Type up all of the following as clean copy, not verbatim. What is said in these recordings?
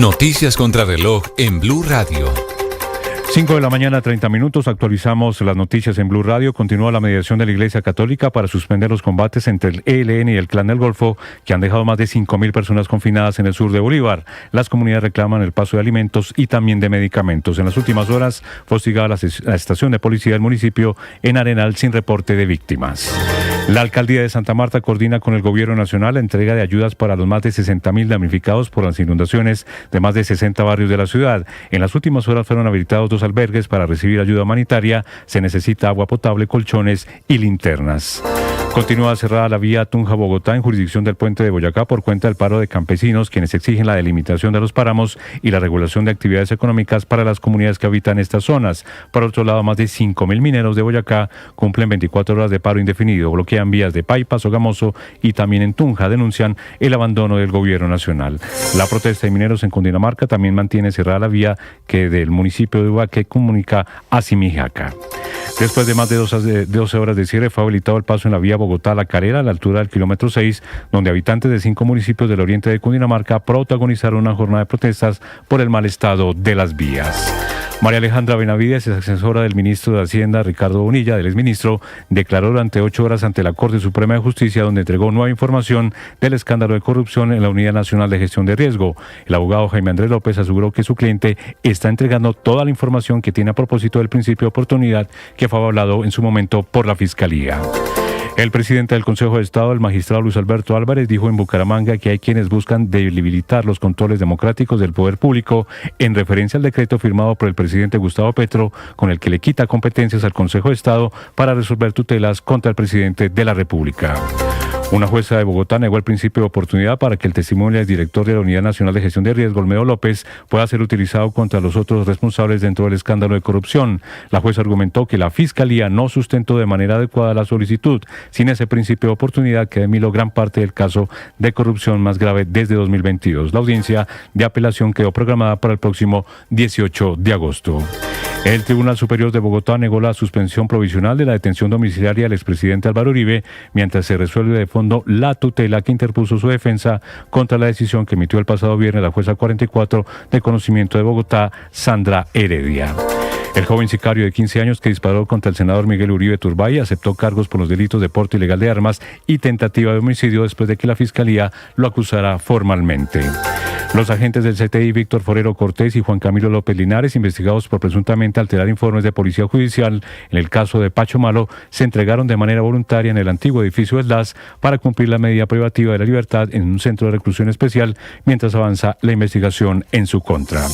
Noticias contra reloj en Blue Radio. 5 de la mañana, 30 minutos. Actualizamos las noticias en Blue Radio. Continúa la mediación de la Iglesia Católica para suspender los combates entre el ELN y el Clan del Golfo, que han dejado más de 5.000 personas confinadas en el sur de Bolívar. Las comunidades reclaman el paso de alimentos y también de medicamentos. En las últimas horas fue hostigada la estación de policía del municipio en Arenal sin reporte de víctimas. La alcaldía de Santa Marta coordina con el gobierno nacional la entrega de ayudas para los más de 60.000 damnificados por las inundaciones de más de 60 barrios de la ciudad. En las últimas horas fueron habilitados 2 albergues para recibir ayuda humanitaria. Se necesita agua potable, colchones y linternas. Continúa cerrada la vía Tunja-Bogotá en jurisdicción del puente de Boyacá por cuenta del paro de campesinos, quienes exigen la delimitación de los páramos y la regulación de actividades económicas para las comunidades que habitan estas zonas. Por otro lado, más de 5.000 mineros de Boyacá cumplen 24 horas de paro indefinido, bloquean vías de Paipa, Sogamoso y también en Tunja denuncian el abandono del gobierno nacional. La protesta de mineros en Cundinamarca también mantiene cerrada la vía que del municipio de Ubaque comunica a Simijaca. Después de más de 12 horas de cierre, fue habilitado el paso en la vía Bogotá-La Calera, a la altura del kilómetro 6, donde habitantes de 5 municipios del oriente de Cundinamarca protagonizaron una jornada de protestas por el mal estado de las vías. María Alejandra Benavides, asesora del ministro de Hacienda, Ricardo Bonilla, del exministro, declaró durante 8 horas ante la Corte Suprema de Justicia, donde entregó nueva información del escándalo de corrupción en la Unidad Nacional de Gestión de Riesgo. El abogado Jaime Andrés López aseguró que su cliente está entregando toda la información que tiene a propósito del principio de oportunidad que fue avalado en su momento por la Fiscalía. El presidente del Consejo de Estado, el magistrado Luis Alberto Álvarez, dijo en Bucaramanga que hay quienes buscan debilitar los controles democráticos del poder público en referencia al decreto firmado por el presidente Gustavo Petro, con el que le quita competencias al Consejo de Estado para resolver tutelas contra el presidente de la República. Una jueza de Bogotá negó el principio de oportunidad para que el testimonio del director de la Unidad Nacional de Gestión de Riesgo, Olmedo López, pueda ser utilizado contra los otros responsables dentro del escándalo de corrupción. La jueza argumentó que la Fiscalía no sustentó de manera adecuada la solicitud. Sin ese principio de oportunidad queda en vilo gran parte del caso de corrupción más grave desde 2022. La audiencia de apelación quedó programada para el próximo 18 de agosto. El Tribunal Superior de Bogotá negó la suspensión provisional de la detención domiciliaria del expresidente Álvaro Uribe mientras se resuelve de fondo la tutela que interpuso su defensa contra la decisión que emitió el pasado viernes la jueza 44 de conocimiento de Bogotá, Sandra Heredia. El joven sicario de 15 años que disparó contra el senador Miguel Uribe Turbay aceptó cargos por los delitos de porte ilegal de armas y tentativa de homicidio después de que la Fiscalía lo acusara formalmente. Los agentes del CTI Víctor Forero Cortés y Juan Camilo López Linares, investigados por presuntamente alterar informes de policía judicial en el caso de Pacho Malo, se entregaron de manera voluntaria en el antiguo edificio de SLAS para cumplir la medida privativa de la libertad en un centro de reclusión especial mientras avanza la investigación en su contra.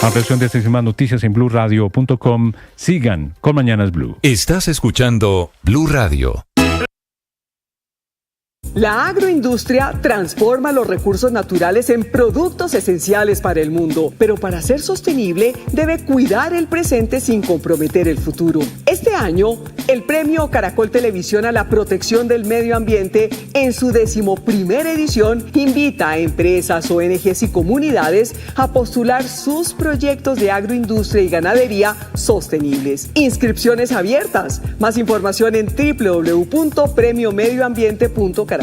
Ampliación de estas y más noticias en BlueRadio.com. Sigan con Mañanas Blue. Estás escuchando Blue Radio. La agroindustria transforma los recursos naturales en productos esenciales para el mundo, pero para ser sostenible debe cuidar el presente sin comprometer el futuro. Este año, el Premio Caracol Televisión a la Protección del Medio Ambiente, en su 11ª edición, invita a empresas, ONGs y comunidades a postular sus proyectos de agroindustria y ganadería sostenibles. Inscripciones abiertas. Más información en www.premiomedioambiente.caracoltv.com.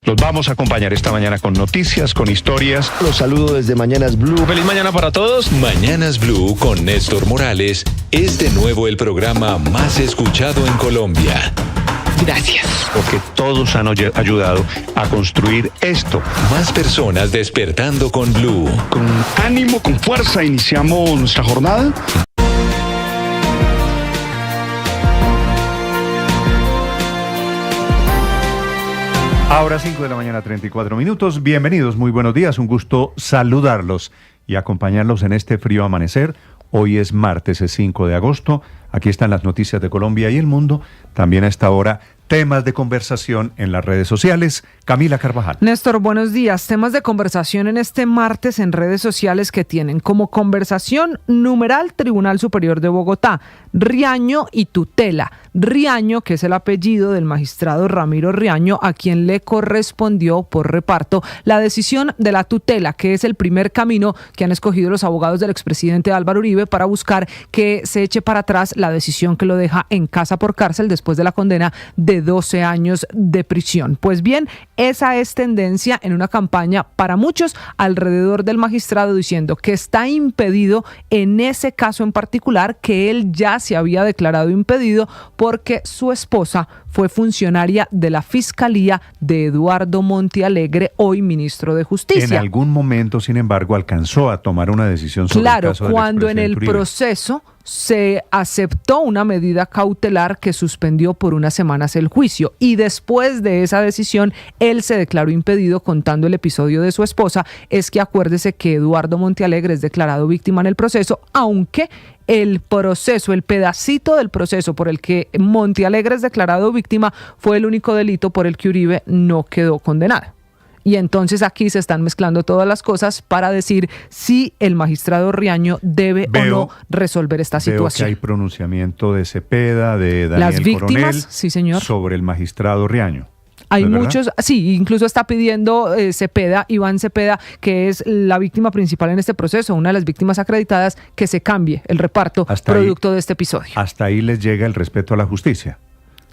Los vamos a acompañar esta mañana con noticias, con historias. Los saludo desde Mañanas Blue. Feliz mañana para todos. Mañanas Blue con Néstor Morales es de nuevo el programa más escuchado en Colombia. Gracias. Porque todos han ayudado a construir esto. Más personas despertando con Blue. Con ánimo, con fuerza, iniciamos nuestra jornada. Ahora 5 de la mañana, 34 minutos. Bienvenidos, muy buenos días. Un gusto saludarlos y acompañarlos en este frío amanecer. Hoy es martes, es 5 de agosto. Aquí están las noticias de Colombia y el mundo. También a esta hora, temas de conversación en las redes sociales. Camila Carvajal. Néstor, buenos días. Temas de conversación en este martes en redes sociales que tienen como conversación numeral Tribunal Superior de Bogotá, Riaño y tutela. Riaño, que es el apellido del magistrado Ramiro Riaño, a quien le correspondió por reparto la decisión de la tutela, que es el primer camino que han escogido los abogados del expresidente Álvaro Uribe para buscar que se eche para atrás la decisión que lo deja en casa por cárcel después de la condena de de 12 años de prisión. Pues bien, esa es tendencia en una campaña para muchos alrededor del magistrado, diciendo que está impedido en ese caso en particular, que él ya se había declarado impedido porque su esposa fue funcionaria de la Fiscalía de Eduardo Montealegre, hoy ministro de Justicia. En algún momento, sin embargo, alcanzó a tomar una decisión sobre el caso del cuando en el expresidente Uribe. proceso se aceptó una medida cautelar que suspendió por unas semanas el juicio, y después de esa decisión él se declaró impedido, contando el episodio de su esposa. Es que acuérdese que Eduardo Montealegre es declarado víctima en el proceso, aunque el proceso, el pedacito del proceso por el que Montealegre es declarado víctima fue el único delito por el que Uribe no quedó condenado. Y entonces aquí se están mezclando todas las cosas para decir si el magistrado Riaño debe o no resolver esta situación. Veo que hay pronunciamiento de Cepeda, de Daniel Las víctimas, Coronel, sí señor, sobre el magistrado Riaño. Hay ¿No es muchos, verdad? sí, incluso está pidiendo Cepeda, Iván Cepeda, que es la víctima principal en este proceso, una de las víctimas acreditadas, que se cambie el reparto producto de este episodio. Hasta ahí les llega el respeto a la justicia,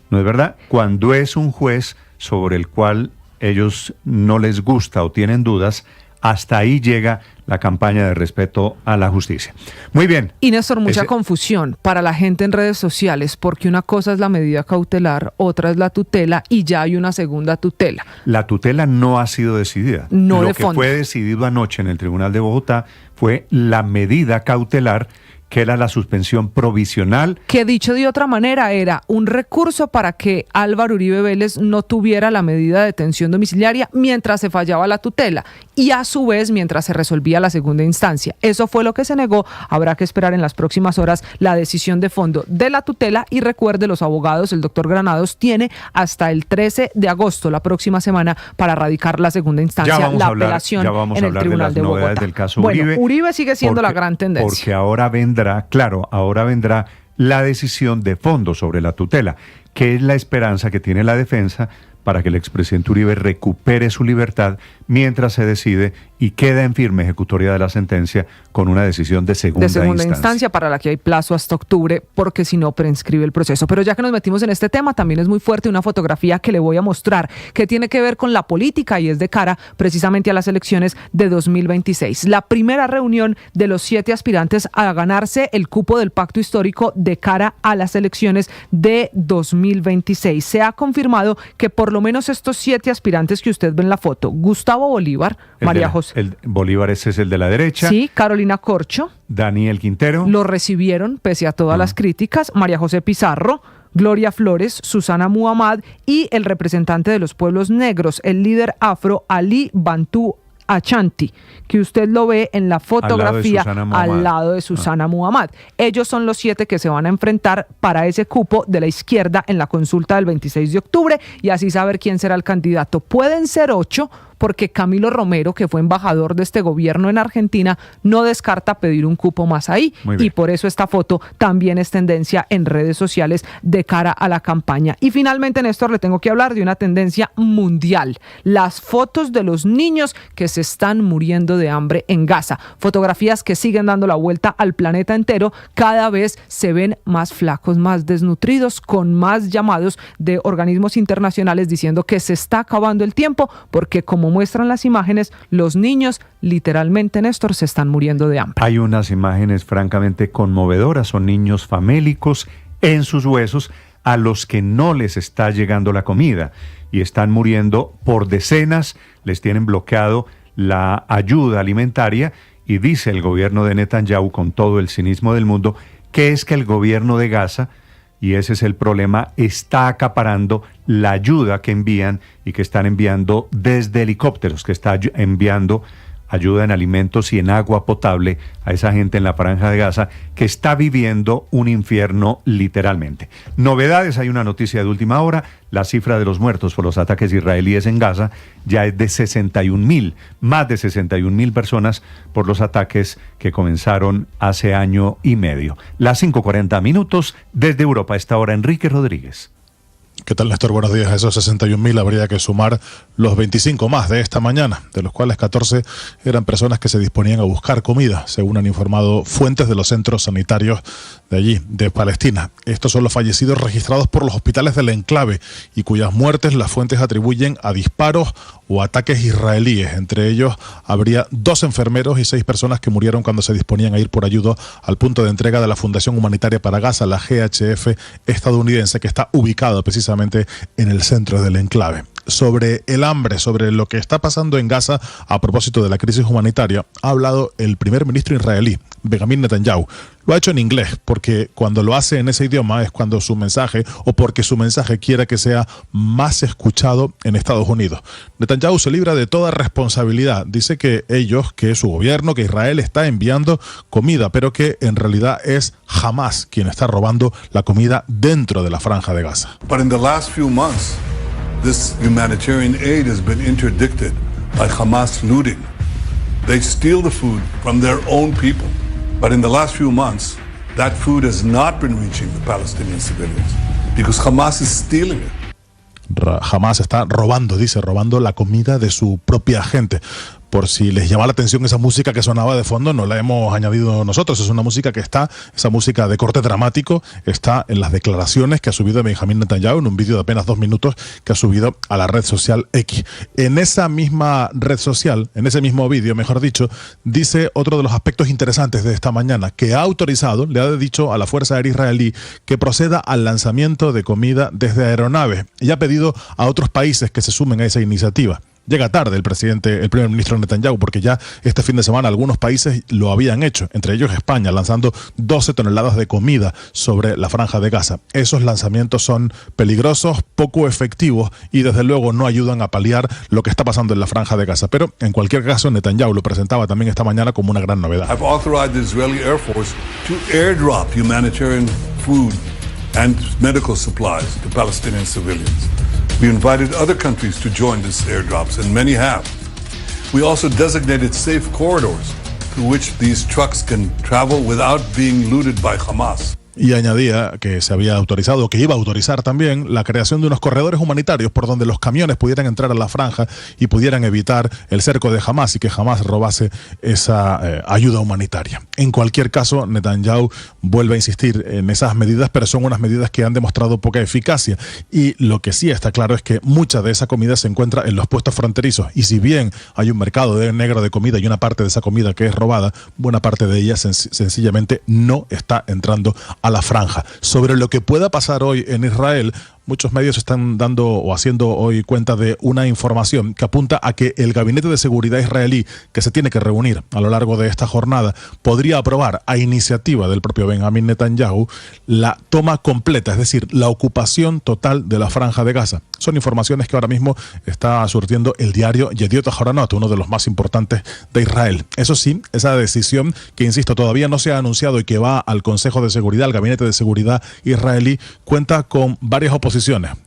¿no es verdad? Cuando es un juez sobre el cual ellos no les gusta o tienen dudas, hasta ahí llega la campaña de respeto a la justicia. Muy bien. Y Néstor, mucha confusión para la gente en redes sociales, porque una cosa es la medida cautelar, otra es la tutela, y ya hay una segunda tutela. La tutela no ha sido decidida. No Lo de que fondo. fue decidido anoche en el Tribunal de Bogotá fue la medida cautelar, que era la suspensión provisional. Que dicho de otra manera era un recurso para que Álvaro Uribe Vélez no tuviera la medida de detención domiciliaria mientras se fallaba la tutela, y a su vez mientras se resolvía la segunda instancia. Eso fue lo que se negó. Habrá que esperar en las próximas horas la decisión de fondo de la tutela, y recuerde, los abogados, el doctor Granados tiene hasta el 13 de agosto, la próxima semana, para radicar la segunda instancia, la apelación en el Tribunal de Bogotá. Del caso Uribe. Uribe sigue siendo la gran tendencia. Porque ahora vendrá la decisión de fondo sobre la tutela, que es la esperanza que tiene la defensa para que el expresidente Uribe recupere su libertad mientras se decide y queda en firme ejecutoria de la sentencia con una decisión de segunda instancia, para la que hay plazo hasta octubre, porque si no prescribe el proceso. Pero ya que nos metimos en este tema, también es muy fuerte una fotografía que le voy a mostrar, que tiene que ver con la política y es de cara precisamente a las elecciones de 2026. La primera reunión de los 7 aspirantes a ganarse el cupo del pacto histórico de cara a las elecciones de 2026. Se ha confirmado que por lo menos estos 7 aspirantes que usted ve en la foto, Gustavo Bolívar, María José. Bolívar, ese es el de la derecha. Sí, Carolina Corcho. Daniel Quintero. Lo recibieron pese a todas las críticas. María José Pizarro, Gloria Flores, Susana Muhammad y el representante de los pueblos negros, el líder afro Ali Bantu Achanti, que usted lo ve en la fotografía al lado de Susana Muhammad. Ellos son los 7 que se van a enfrentar para ese cupo de la izquierda en la consulta del 26 de octubre y así saber quién será el candidato. Pueden ser 8, porque Camilo Romero, que fue embajador de este gobierno en Argentina, no descarta pedir un cupo más ahí, y por eso esta foto también es tendencia en redes sociales de cara a la campaña. Y finalmente, Néstor, le tengo que hablar de una tendencia mundial: las fotos de los niños que se están muriendo de hambre en Gaza. Fotografías que siguen dando la vuelta al planeta entero. Cada vez se ven más flacos, más desnutridos, con más llamados de organismos internacionales diciendo que se está acabando el tiempo, porque como muestran las imágenes, los niños literalmente, Néstor, se están muriendo de hambre. Hay unas imágenes francamente conmovedoras. Son niños famélicos en sus huesos a los que no les está llegando la comida y están muriendo por decenas. Les tienen bloqueado la ayuda alimentaria y dice el gobierno de Netanyahu, con todo el cinismo del mundo, que es que el gobierno de Gaza, y ese es el problema, está acaparando la ayuda que envían y que están enviando desde helicópteros, que está enviando ayuda en alimentos y en agua potable a esa gente en la Franja de Gaza que está viviendo un infierno literalmente. Novedades, hay una noticia de última hora: la cifra de los muertos por los ataques israelíes en Gaza ya es de 61.000, más de 61.000 personas por los ataques que comenzaron hace año y medio. Las 5:40 desde Europa, a esta hora Enrique Rodríguez. ¿Qué tal, Néstor? Buenos días. A esos 61.000 habría que sumar los 25 más de esta mañana, de los cuales 14 eran personas que se disponían a buscar comida, según han informado fuentes de los centros sanitarios de allí, de Palestina. Estos son los fallecidos registrados por los hospitales del enclave y cuyas muertes las fuentes atribuyen a disparos o ataques israelíes. Entre ellos habría 2 enfermeros y 6 personas que murieron cuando se disponían a ir por ayuda al punto de entrega de la Fundación Humanitaria para Gaza, la GHF estadounidense, que está ubicada precisamente en el centro del enclave. Sobre el hambre, sobre lo que está pasando en Gaza a propósito de la crisis humanitaria, ha hablado el primer ministro israelí, Benjamin Netanyahu. Lo ha hecho en inglés, porque cuando lo hace en ese idioma es cuando su mensaje, o porque su mensaje quiera que sea más escuchado en Estados Unidos. Netanyahu se libra de toda responsabilidad. Dice que ellos, que su gobierno, que Israel está enviando comida, pero que en realidad es Hamas quien está robando la comida dentro de la Franja de Gaza. But in the last few months, this humanitarian aid has been interdicted by Hamas looting. They steal the food from their own people. But in the last few months, that food has not been reaching the Palestinian civilians because Hamas is stealing it. Hamas está robando la comida de su propia gente. Por si les llama la atención esa música que sonaba de fondo, no la hemos añadido nosotros. Es una música que esa música de corte dramático, está en las declaraciones que ha subido Benjamin Netanyahu en un vídeo de apenas 2 minutos que ha subido a la red social X. En esa misma red social, en ese mismo vídeo, mejor dicho, dice otro de los aspectos interesantes de esta mañana, que ha autorizado, le ha dicho a la Fuerza Aérea Israelí que proceda al lanzamiento de comida desde aeronaves y ha pedido a otros países que se sumen a esa iniciativa. Llega tarde el primer ministro Netanyahu, porque ya este fin de semana algunos países lo habían hecho, entre ellos España, lanzando 12 toneladas de comida sobre la Franja de Gaza. Esos lanzamientos son peligrosos, poco efectivos y desde luego no ayudan a paliar lo que está pasando en la Franja de Gaza. Pero en cualquier caso, Netanyahu lo presentaba también esta mañana como una gran novedad. I've authorized the Israeli Air Force to airdrop humanitarian food and medical supplies to Palestinian civilians. We invited other countries to join these airdrops, and many have. We also designated safe corridors through which these trucks can travel without being looted by Hamas. Y añadía que se había autorizado, que iba a autorizar también la creación de unos corredores humanitarios por donde los camiones pudieran entrar a la franja y pudieran evitar el cerco de Hamas y que Hamas robase esa ayuda humanitaria. En cualquier caso, Netanyahu vuelve a insistir en esas medidas, pero son unas medidas que han demostrado poca eficacia. Y lo que sí está claro es que mucha de esa comida se encuentra en los puestos fronterizos. Y si bien hay un mercado negro de comida y una parte de esa comida que es robada, buena parte de ella sencillamente no está entrando a la franja. Sobre lo que pueda pasar hoy en Israel, muchos medios están dando o haciendo hoy cuenta de una información que apunta a que el Gabinete de Seguridad israelí, que se tiene que reunir a lo largo de esta jornada, podría aprobar a iniciativa del propio Benjamin Netanyahu la toma completa, es decir, la ocupación total de la Franja de Gaza. Son informaciones que ahora mismo está surtiendo el diario Yediot Ahronoth, uno de los más importantes de Israel. Eso sí, esa decisión que, insisto, todavía no se ha anunciado y que va al Consejo de Seguridad, al Gabinete de Seguridad israelí, cuenta con varias oposiciones.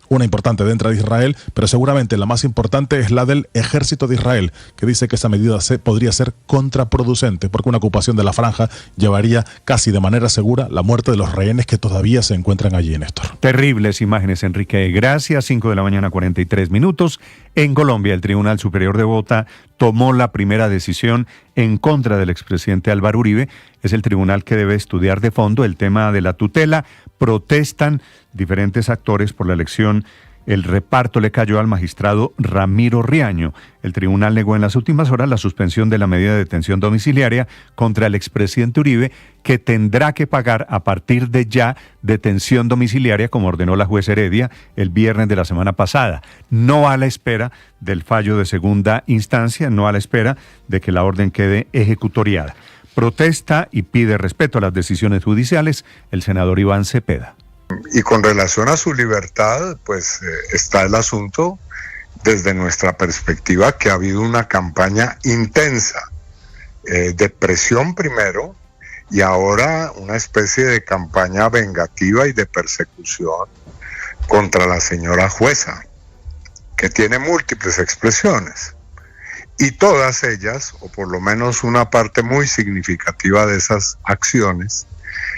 Una importante dentro de Israel, pero seguramente la más importante es la del Ejército de Israel, que dice que esa medida podría ser contraproducente, porque una ocupación de la franja llevaría casi de manera segura la muerte de los rehenes que todavía se encuentran allí, Néstor. Terribles imágenes, Enrique. Gracias. 5:43 a.m. En Colombia, el Tribunal Superior de Bogotá tomó la primera decisión en contra del expresidente Álvaro Uribe. Es el tribunal que debe estudiar de fondo el tema de la tutela. Protestan diferentes actores por la elección. El reparto le cayó al magistrado Ramiro Riaño. El tribunal negó en las últimas horas la suspensión de la medida de detención domiciliaria contra el expresidente Uribe, que tendrá que pagar a partir de ya detención domiciliaria, como ordenó la juez Heredia el viernes de la semana pasada. No a la espera del fallo de segunda instancia, no a la espera de que la orden quede ejecutoriada. Protesta y pide respeto a las decisiones judiciales el senador Iván Cepeda. Y con relación a su libertad, pues está el asunto desde nuestra perspectiva que ha habido una campaña intensa de presión primero y ahora una especie de campaña vengativa y de persecución contra la señora jueza, que tiene múltiples expresiones. Y todas ellas, o por lo menos una parte muy significativa de esas acciones,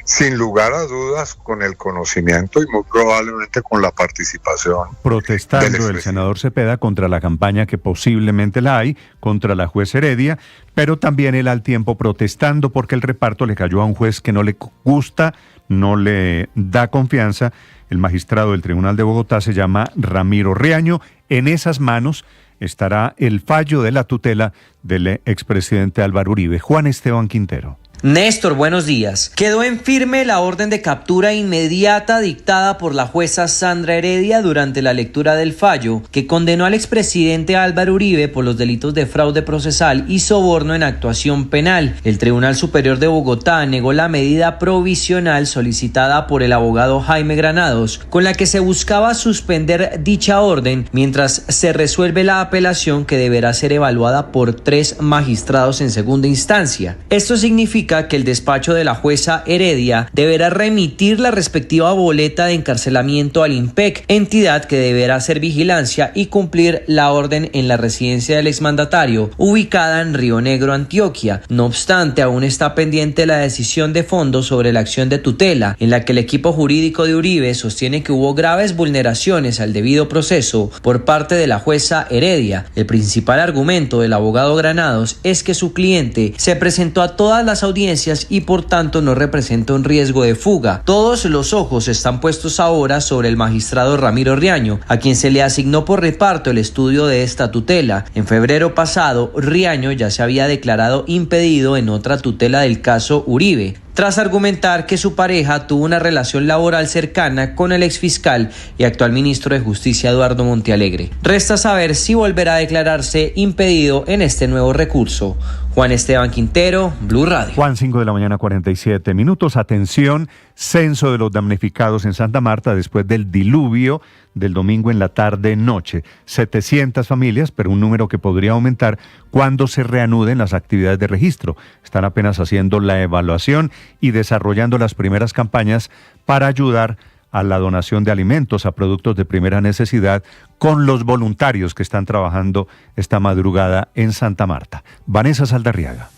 sin lugar a dudas con el conocimiento y muy probablemente con la participación. Protestando el senador Cepeda contra la campaña que posiblemente la hay, contra la juez Heredia, pero también él al tiempo protestando porque el reparto le cayó a un juez que no le gusta, no le da confianza. El magistrado del Tribunal de Bogotá se llama Ramiro Riaño. En esas manos estará el fallo de la tutela del expresidente Álvaro Uribe. Juan Esteban Quintero. Néstor, buenos días. Quedó en firme la orden de captura inmediata dictada por la jueza Sandra Heredia durante la lectura del fallo, que condenó al expresidente Álvaro Uribe por los delitos de fraude procesal y soborno en actuación penal. El Tribunal Superior de Bogotá negó la medida provisional solicitada por el abogado Jaime Granados, con la que se buscaba suspender dicha orden mientras se resuelve la apelación que deberá ser evaluada por 3 magistrados en segunda instancia. Esto significa que el despacho de la jueza Heredia deberá remitir la respectiva boleta de encarcelamiento al INPEC, entidad que deberá hacer vigilancia y cumplir la orden en la residencia del exmandatario, ubicada en Río Negro, Antioquia. No obstante, aún está pendiente la decisión de fondo sobre la acción de tutela, en la que el equipo jurídico de Uribe sostiene que hubo graves vulneraciones al debido proceso por parte de la jueza Heredia. El principal argumento del abogado Granados es que su cliente se presentó a todas las audiencias y por tanto no representa un riesgo de fuga. Todos los ojos están puestos ahora sobre el magistrado Ramiro Riaño, a quien se le asignó por reparto el estudio de esta tutela. En febrero pasado, Riaño ya se había declarado impedido en otra tutela del caso Uribe, tras argumentar que su pareja tuvo una relación laboral cercana con el exfiscal y actual ministro de Justicia Eduardo Montealegre. Resta saber si volverá a declararse impedido en este nuevo recurso. Juan Esteban Quintero, Blue Radio. Juan, 5:47 a.m. Atención, censo de los damnificados en Santa Marta después del diluvio del domingo en la tarde-noche. 700 familias, pero un número que podría aumentar cuando se reanuden las actividades de registro. Están apenas haciendo la evaluación y desarrollando las primeras campañas para ayudar a la donación de alimentos, a productos de primera necesidad, con los voluntarios que están trabajando esta madrugada en Santa Marta. Vanessa Saldarriaga.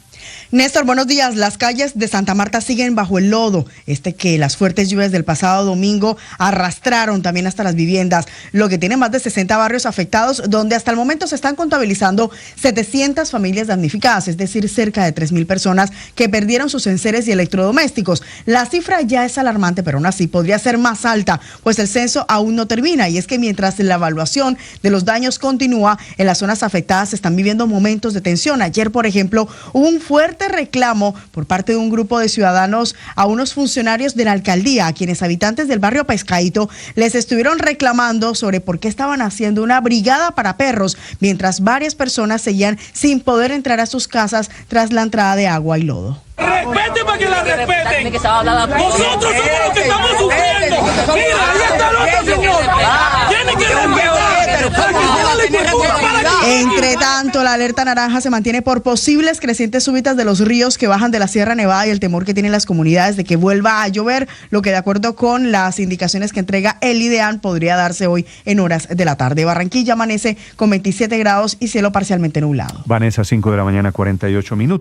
Néstor, buenos días. Las calles de Santa Marta siguen bajo el lodo, que las fuertes lluvias del pasado domingo arrastraron también hasta las viviendas, lo que tiene más de 60 barrios afectados, donde hasta el momento se están contabilizando 700 familias damnificadas, es decir, cerca de 3.000 personas que perdieron sus enseres y electrodomésticos. La cifra ya es alarmante, pero aún así podría ser más alta, pues el censo aún no termina, y es que mientras la evaluación de los daños continúa, en las zonas afectadas se están viviendo momentos de tensión. Ayer, por ejemplo, hubo un fuerte reclamo por parte de un grupo de ciudadanos a unos funcionarios de la alcaldía, a quienes habitantes del barrio Pescadito les estuvieron reclamando sobre por qué estaban haciendo una brigada para perros, mientras varias personas seguían sin poder entrar a sus casas tras la entrada de agua y lodo. Respeten para que la respeten. Nosotros somos los que estamos sufriendo. Mira, ahí está el otro señor. Tienen que respetar. Entre tanto, la alerta naranja se mantiene por posibles crecientes súbitas de los ríos que bajan de la Sierra Nevada y el temor que tienen las comunidades de que vuelva a llover, lo que de acuerdo con las indicaciones que entrega el IDEAN podría darse hoy en horas de la tarde. Barranquilla amanece con 27 grados y cielo parcialmente nublado. Vanessa, 5:48 a.m.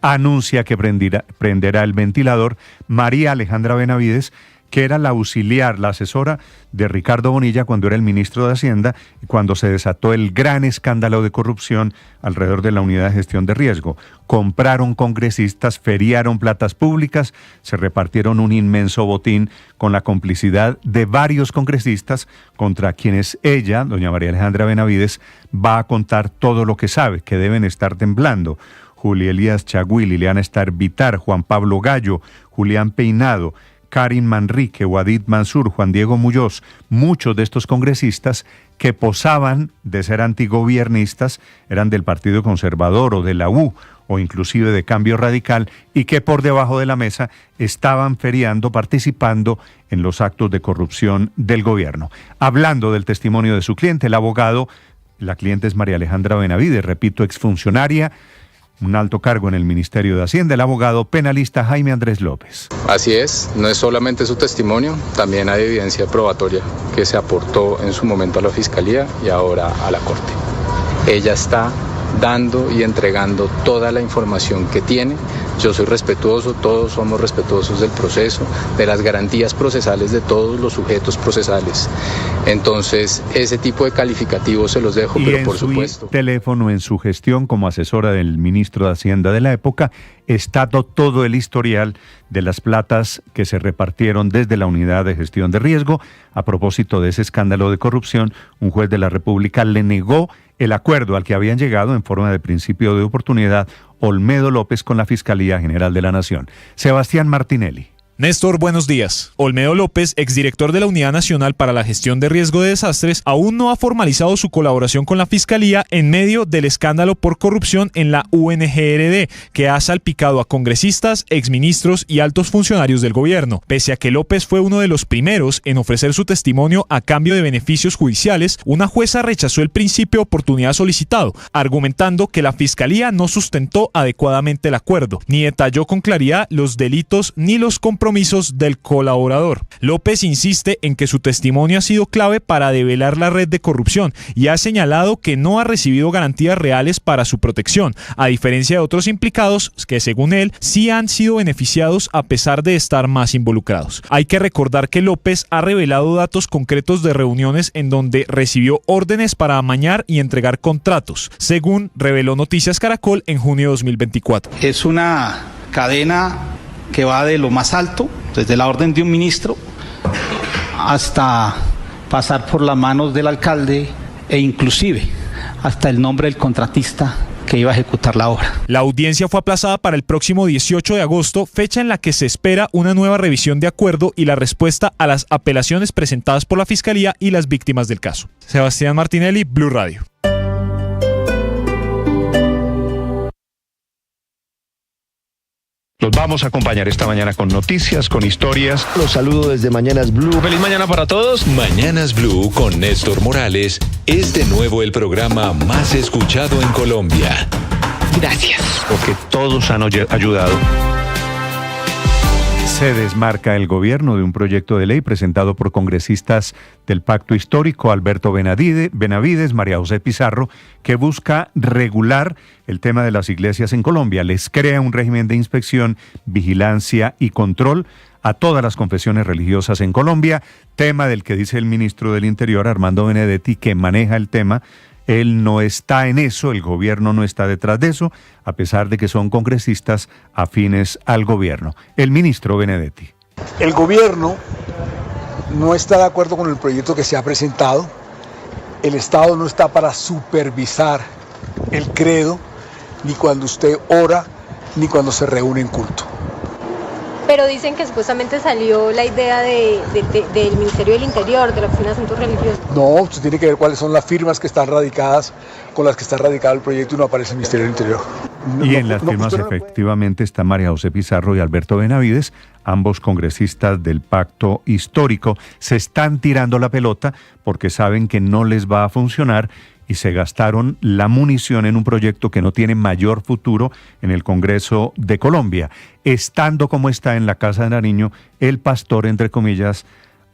anuncia que prenderá el ventilador María Alejandra Benavides, que era la auxiliar, la asesora de Ricardo Bonilla cuando era el ministro de Hacienda y cuando se desató el gran escándalo de corrupción alrededor de la unidad de gestión de riesgo. Compraron congresistas, feriaron platas públicas, se repartieron un inmenso botín con la complicidad de varios congresistas contra quienes ella, doña María Alejandra Benavides, va a contar todo lo que sabe, que deben estar temblando. Julio Elías Chagüí, Liliana Estar Vitar, Juan Pablo Gallo, Julián Peinado, Karin Manrique, Wadid Mansur, Juan Diego Muñoz, muchos de estos congresistas que posaban de ser antigobiernistas, eran del Partido Conservador o de la U o inclusive de Cambio Radical, y que por debajo de la mesa estaban feriando, participando en los actos de corrupción del gobierno. Hablando del testimonio de su cliente, el abogado, la cliente es María Alejandra Benavides, repito, exfuncionaria, un alto cargo en el Ministerio de Hacienda, el abogado penalista Jaime Andrés López. Así es, no es solamente su testimonio, también hay evidencia probatoria que se aportó en su momento a la Fiscalía y ahora a la Corte. Ella está dando y entregando toda la información que tiene Yo soy respetuoso, todos somos respetuosos del proceso, de las garantías procesales de todos los sujetos procesales. Entonces, ese tipo de calificativos se los dejo, pero por supuesto. En su teléfono, en su gestión como asesora del ministro de Hacienda de la época, está todo el historial de las platas que se repartieron desde la Unidad de Gestión de Riesgo. A propósito de ese escándalo de corrupción, un juez de la República le negó el acuerdo al que habían llegado en forma de principio de oportunidad Olmedo López con la Fiscalía General de la Nación. Sebastián Martinelli. Néstor, buenos días. Olmedo López, exdirector de la Unidad Nacional para la Gestión de Riesgo de Desastres, aún no ha formalizado su colaboración con la Fiscalía en medio del escándalo por corrupción en la UNGRD, que ha salpicado a congresistas, exministros y altos funcionarios del gobierno. Pese a que López fue uno de los primeros en ofrecer su testimonio a cambio de beneficios judiciales, una jueza rechazó el principio de oportunidad solicitado, argumentando que la Fiscalía no sustentó adecuadamente el acuerdo, ni detalló con claridad los delitos ni los compromisos del colaborador. López insiste en que su testimonio ha sido clave para develar la red de corrupción y ha señalado que no ha recibido garantías reales para su protección, a diferencia de otros implicados que, según él, sí han sido beneficiados a pesar de estar más involucrados. Hay que recordar que López ha revelado datos concretos de reuniones en donde recibió órdenes para amañar y entregar contratos, según reveló Noticias Caracol en junio de 2024. Es una cadena que va de lo más alto, desde la orden de un ministro, hasta pasar por las manos del alcalde e inclusive hasta el nombre del contratista que iba a ejecutar la obra. La audiencia fue aplazada para el próximo 18 de agosto, fecha en la que se espera una nueva revisión de acuerdo y la respuesta a las apelaciones presentadas por la Fiscalía y las víctimas del caso. Sebastián Martinelli, Blue Radio. Los vamos a acompañar esta mañana con noticias, con historias. Los saludo desde Mañanas Blue. Feliz mañana para todos. Mañanas Blue con Néstor Morales es de nuevo el programa más escuchado en Colombia. Gracias. Porque todos han ayudado. Se desmarca el gobierno de un proyecto de ley presentado por congresistas del Pacto Histórico, Alberto Benavides, María José Pizarro, que busca regular el tema de las iglesias en Colombia. Les crea un régimen de inspección, vigilancia y control a todas las confesiones religiosas en Colombia, tema del que dice el ministro del Interior, Armando Benedetti, que maneja el tema. Él no está en eso, el gobierno no está detrás de eso, a pesar de que son congresistas afines al gobierno. El ministro Benedetti. El gobierno no está de acuerdo con el proyecto que se ha presentado. El Estado no está para supervisar el credo, ni cuando usted ora, ni cuando se reúne en culto. Pero dicen que supuestamente salió la idea del Ministerio del Interior, de la Oficina de Asuntos Religiosos. No, usted tiene que ver cuáles son las firmas que están radicadas, con las que está radicado el proyecto y no aparece el Ministerio del Interior. Y en las firmas efectivamente está María José Pizarro y Alberto Benavides, ambos congresistas del Pacto Histórico. Se están tirando la pelota porque saben que no les va a funcionar y se gastaron la munición en un proyecto que no tiene mayor futuro en el Congreso de Colombia, estando como está en la Casa de Nariño el pastor, entre comillas,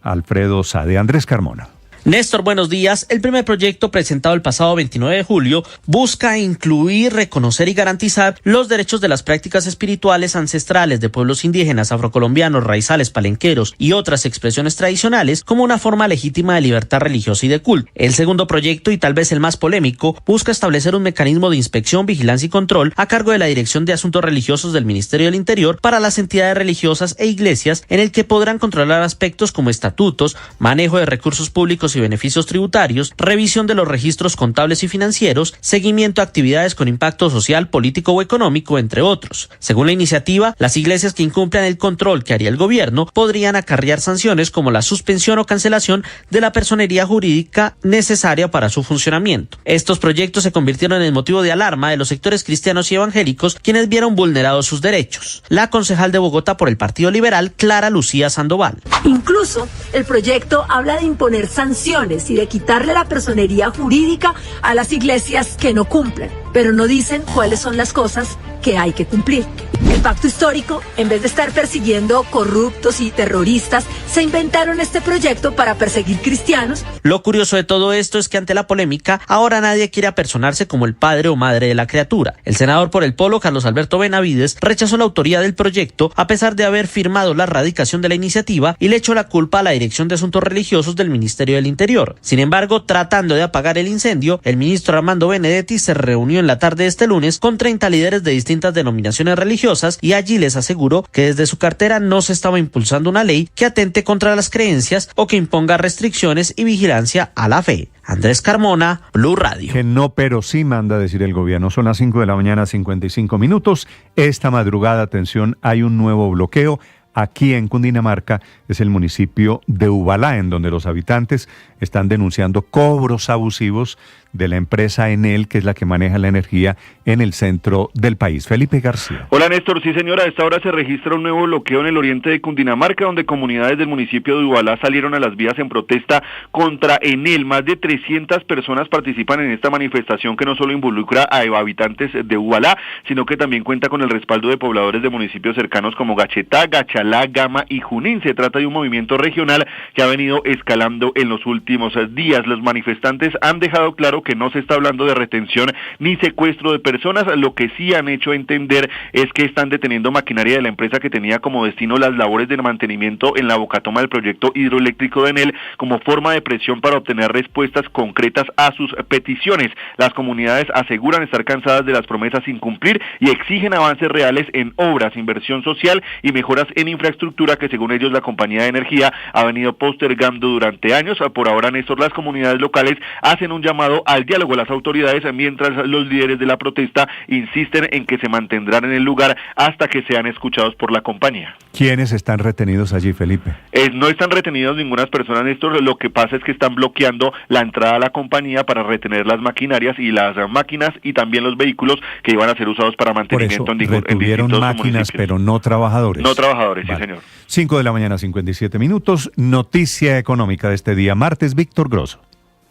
Alfredo Sade. Andrés Carmona. Néstor, buenos días. El primer proyecto presentado el pasado 29 de julio busca incluir, reconocer y garantizar los derechos de las prácticas espirituales ancestrales de pueblos indígenas, afrocolombianos, raizales, palenqueros y otras expresiones tradicionales como una forma legítima de libertad religiosa y de culto. El segundo proyecto, y tal vez el más polémico, busca establecer un mecanismo de inspección, vigilancia y control a cargo de la Dirección de Asuntos Religiosos del Ministerio del Interior para las entidades religiosas e iglesias, en el que podrán controlar aspectos como estatutos, manejo de recursos públicos y beneficios tributarios, revisión de los registros contables y financieros, seguimiento a actividades con impacto social, político o económico, entre otros. Según la iniciativa, las iglesias que incumplan el control que haría el gobierno podrían acarrear sanciones como la suspensión o cancelación de la personería jurídica necesaria para su funcionamiento. Estos proyectos se convirtieron en motivo de alarma de los sectores cristianos y evangélicos, quienes vieron vulnerados sus derechos. La concejal de Bogotá por el Partido Liberal, Clara Lucía Sandoval. Incluso el proyecto habla de imponer sanciones y de quitarle la personería jurídica a las iglesias que no cumplen, pero no dicen cuáles son las cosas que hay que cumplir. El pacto histórico, en vez de estar persiguiendo corruptos y terroristas, se inventaron este proyecto para perseguir cristianos. Lo curioso de todo esto es que ante la polémica, ahora nadie quiere apersonarse como el padre o madre de la criatura. El senador por el Polo, Carlos Alberto Benavides, rechazó la autoría del proyecto a pesar de haber firmado la erradicación de la iniciativa y le echó la culpa a la Dirección de Asuntos Religiosos del Ministerio del Interior. Sin embargo, tratando de apagar el incendio, el ministro Armando Benedetti se reunió en la tarde de este lunes con 30 líderes de distintas denominaciones religiosas y allí les aseguró que desde su cartera no se estaba impulsando una ley que atente contra las creencias o que imponga restricciones y vigilancia a la fe. Andrés Carmona, Blue Radio. Que no, pero sí manda a decir el gobierno. Son las 5 de la mañana, 55 minutos. Esta madrugada, atención, hay un nuevo bloqueo. Aquí en Cundinamarca es el municipio de Ubalá, en donde los habitantes están denunciando cobros abusivos de la empresa Enel, que es la que maneja la energía en el centro del país. Felipe García. Hola Néstor, sí señora, a esta hora se registra un nuevo bloqueo en el oriente de Cundinamarca, donde comunidades del municipio de Ubalá salieron a las vías en protesta contra Enel. Más de 300 personas participan en esta manifestación que no solo involucra a habitantes de Ubalá, sino que también cuenta con el respaldo de pobladores de municipios cercanos como Gachetá, Gachalá, Gama y Junín. Se trata de un movimiento regional que ha venido escalando en los últimos días. Los manifestantes han dejado claro que no se está hablando de retención ni secuestro de personas. Lo que sí han hecho entender es que están deteniendo maquinaria de la empresa que tenía como destino las labores de mantenimiento en la bocatoma del proyecto hidroeléctrico de Enel como forma de presión para obtener respuestas concretas a sus peticiones. Las comunidades aseguran estar cansadas de las promesas sin cumplir y exigen avances reales en obras, inversión social y mejoras en infraestructura que según ellos la compañía de energía ha venido postergando durante años. Por ahora, Néstor, las comunidades locales hacen un llamado al diálogo a las autoridades, mientras los líderes de la protesta insisten en que se mantendrán en el lugar hasta que sean escuchados por la compañía. ¿Quiénes están retenidos allí, Felipe? No están retenidos ninguna persona, Néstor. Lo que pasa es que están bloqueando la entrada a la compañía para retener las maquinarias y las máquinas y también los vehículos que iban a ser usados para mantenimiento. Por eso, retuvieron máquinas, pero no trabajadores. No trabajadores, vale. Sí, señor. 5 de la mañana, 57 minutos. Noticia económica de este día, martes, Víctor Grosso.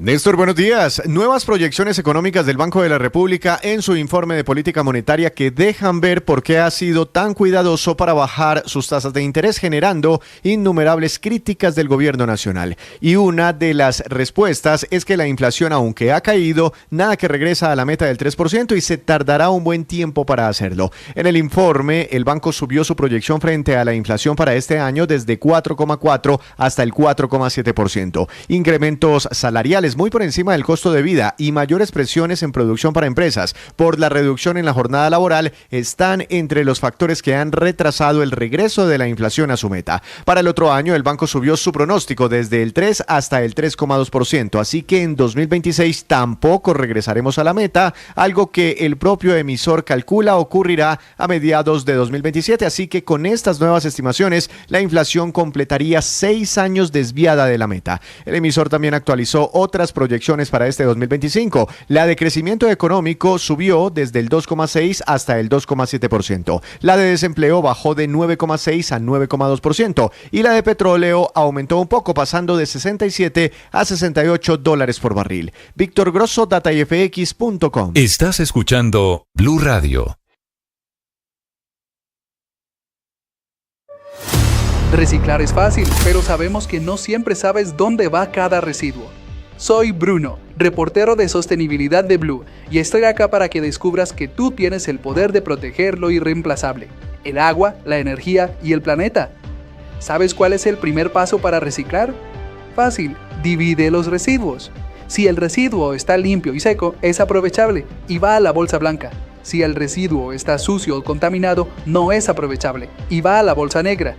Néstor, buenos días. Nuevas proyecciones económicas del Banco de la República en su informe de política monetaria que dejan ver por qué ha sido tan cuidadoso para bajar sus tasas de interés, generando innumerables críticas del gobierno nacional. Y una de las respuestas es que la inflación, aunque ha caído, nada que regresa a la meta del 3% y se tardará un buen tiempo para hacerlo. En el informe, el banco subió su proyección frente a la inflación para este año desde 4,4 hasta el 4,7%. Incrementos salariales muy por encima del costo de vida y mayores presiones en producción para empresas por la reducción en la jornada laboral están entre los factores que han retrasado el regreso de la inflación a su meta. Para el otro año, el banco subió su pronóstico desde el 3 hasta el 3,2%, así que en 2026 tampoco regresaremos a la meta, algo que el propio emisor calcula ocurrirá a mediados de 2027, así que con estas nuevas estimaciones, la inflación completaría 6 años desviada de la meta. El emisor también actualizó otras proyecciones para este 2025. La de crecimiento económico subió desde el 2,6 hasta el 2,7%. La de desempleo bajó de 9,6 a 9,2% y la de petróleo aumentó un poco, pasando de 67 a $68 por barril. Víctor Grosso, datayfx.com. Estás escuchando Blue Radio. Reciclar es fácil, pero sabemos que no siempre sabes dónde va cada residuo. Soy Bruno, reportero de sostenibilidad de Blue, y estoy acá para que descubras que tú tienes el poder de proteger lo irreemplazable: el agua, la energía y el planeta. ¿Sabes cuál es el primer paso para reciclar? Fácil, divide los residuos. Si el residuo está limpio y seco, es aprovechable y va a la bolsa blanca. Si el residuo está sucio o contaminado, no es aprovechable y va a la bolsa negra.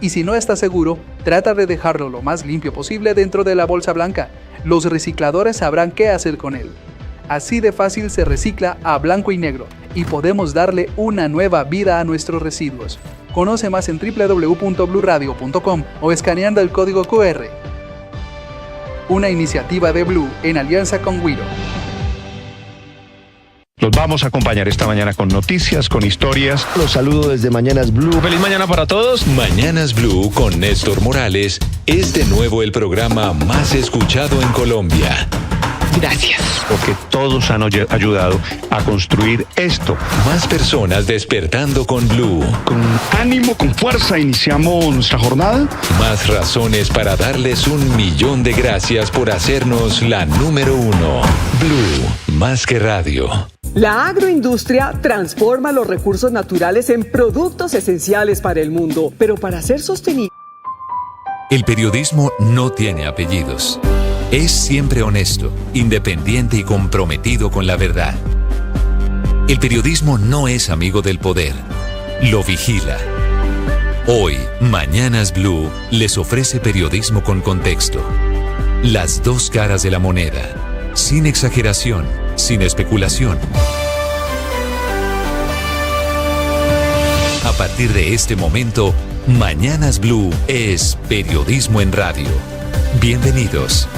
Y si no estás seguro, trata de dejarlo lo más limpio posible dentro de la bolsa blanca. Los recicladores sabrán qué hacer con él. Así de fácil se recicla a blanco y negro y podemos darle una nueva vida a nuestros residuos. Conoce más en www.bluradio.com o escaneando el código QR. Una iniciativa de Blue en alianza con Wiro. Los vamos a acompañar esta mañana con noticias, con historias. Los saludo desde Mañanas Blue. Feliz mañana para todos. Mañanas Blue con Néstor Morales es de nuevo el programa más escuchado en Colombia. Gracias. Porque todos han ayudado a construir esto. Más personas despertando con Blue. Con ánimo, con fuerza, iniciamos nuestra jornada. Más razones para darles 1.000.000 de gracias por hacernos la número 1. Blue, más que radio. La agroindustria transforma los recursos naturales en productos esenciales para el mundo, pero para ser sostenible. El periodismo no tiene apellidos. Es siempre honesto, independiente y comprometido con la verdad. El periodismo no es amigo del poder, lo vigila. Hoy, Mañanas Blue les ofrece periodismo con contexto. Las dos caras de la moneda, sin exageración, sin especulación. A partir de este momento, Mañanas Blue es periodismo en radio. Bienvenidos.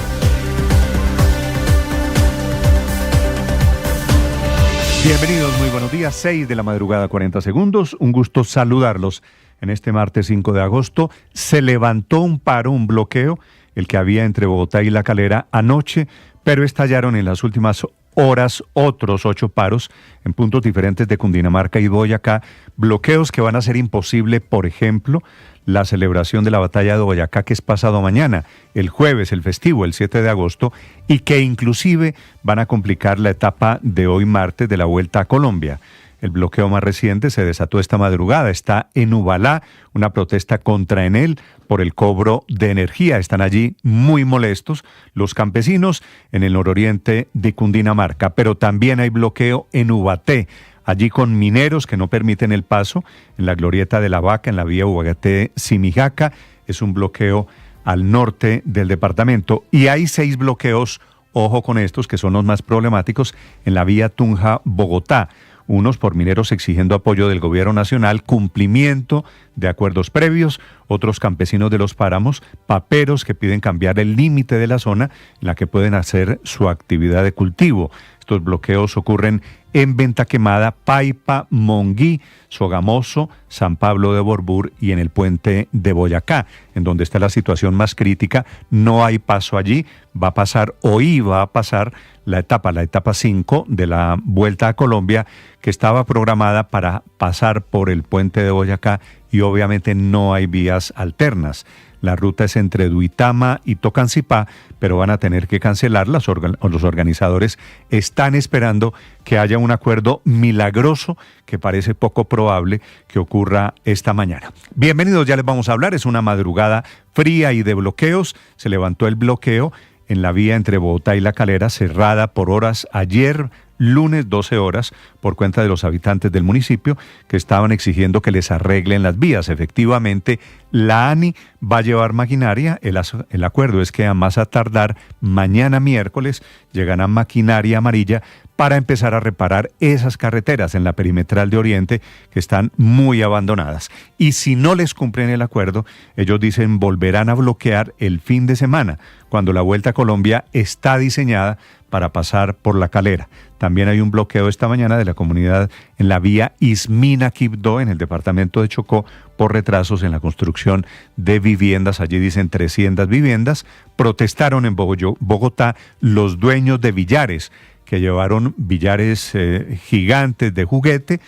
Bienvenidos, muy buenos días, 6 de la madrugada, 40 segundos. Un gusto saludarlos en este martes 5 de agosto. Se levantó un paro, un bloqueo, el que había entre Bogotá y La Calera anoche, pero estallaron en las últimas horas otros 8 paros en puntos diferentes de Cundinamarca y Boyacá. Bloqueos que van a hacer imposible, por ejemplo, la celebración de la batalla de Boyacá, que es pasado mañana, el jueves, el festivo, el 7 de agosto, y que inclusive van a complicar la etapa de hoy martes de la Vuelta a Colombia. El bloqueo más reciente se desató esta madrugada. Está en Ubalá, una protesta contra Enel por el cobro de energía. Están allí muy molestos los campesinos en el nororiente de Cundinamarca, pero también hay bloqueo en Ubaté, allí con mineros que no permiten el paso en la glorieta de la Vaca, en la vía Ubaté-Simijaca. Es un bloqueo al norte del departamento. Y hay 6 bloqueos, ojo con estos, que son los más problemáticos, en la vía Tunja-Bogotá. Unos por mineros exigiendo apoyo del gobierno nacional, cumplimiento de acuerdos previos, otros campesinos de los páramos, paperos que piden cambiar el límite de la zona en la que pueden hacer su actividad de cultivo. Estos bloqueos ocurren en Venta Quemada, Paipa, Monguí, Sogamoso, San Pablo de Borbur y en el puente de Boyacá, en donde está la situación más crítica. No hay paso allí, va a pasar, o iba a pasar, la etapa 5 de la Vuelta a Colombia, que estaba programada para pasar por el puente de Boyacá, y obviamente no hay vías alternas. La ruta es entre Duitama y Tocancipá, pero van a tener que cancelarla. Los organizadores están esperando que haya un acuerdo milagroso que parece poco probable que ocurra esta mañana. Bienvenidos, ya les vamos a hablar. Es una madrugada fría y de bloqueos. Se levantó el bloqueo en la vía entre Bogotá y La Calera, cerrada por horas ayer, lunes 12 horas, por cuenta de los habitantes del municipio que estaban exigiendo que les arreglen las vías. Efectivamente, la ANI va a llevar maquinaria. El acuerdo es que a más a tardar mañana miércoles llegará maquinaria amarilla para empezar a reparar esas carreteras en la perimetral de Oriente que están muy abandonadas. Y si no les cumplen el acuerdo, ellos dicen volverán a bloquear el fin de semana, cuando la Vuelta a Colombia está diseñada para pasar por La Calera. También hay un bloqueo esta mañana de la comunidad en la vía Ismina-Quibdó, en el departamento de Chocó, por retrasos en la construcción de viviendas. Allí dicen 300 viviendas. Protestaron en Bogotá los dueños de billares, que llevaron billares gigantes de juguete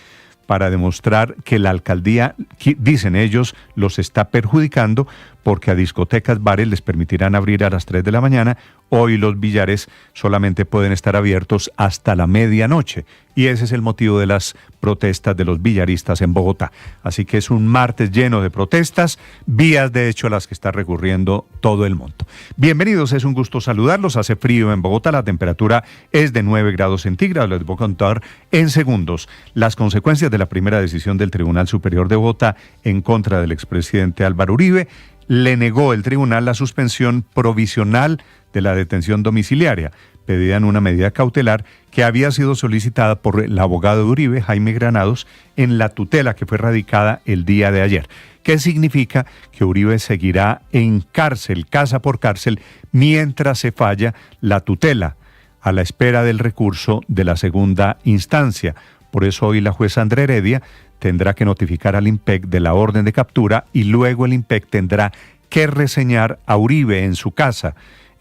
para demostrar que la alcaldía, dicen ellos, los está perjudicando porque a discotecas, bares les permitirán abrir a las 3 de la mañana. Hoy los billares solamente pueden estar abiertos hasta la medianoche. Y ese es el motivo de las protestas de los billaristas en Bogotá. Así que es un martes lleno de protestas, vías de hecho a las que está recurriendo todo el mundo. Bienvenidos, es un gusto saludarlos. Hace frío en Bogotá, la temperatura es de 9 grados centígrados. Les voy a contar en segundos las consecuencias de la primera decisión del Tribunal Superior de Bogotá en contra del expresidente Álvaro Uribe. Le negó el tribunal la suspensión provisional de la detención domiciliaria, pedida en una medida cautelar que había sido solicitada por el abogado de Uribe, Jaime Granados, en la tutela que fue radicada el día de ayer. ¿Qué significa? Que Uribe seguirá en cárcel, casa por cárcel, mientras se falla la tutela, a la espera del recurso de la segunda instancia. Por eso hoy la jueza Andrea Heredia tendrá que notificar al IMPEC de la orden de captura y luego el IMPEC tendrá que reseñar a Uribe en su casa,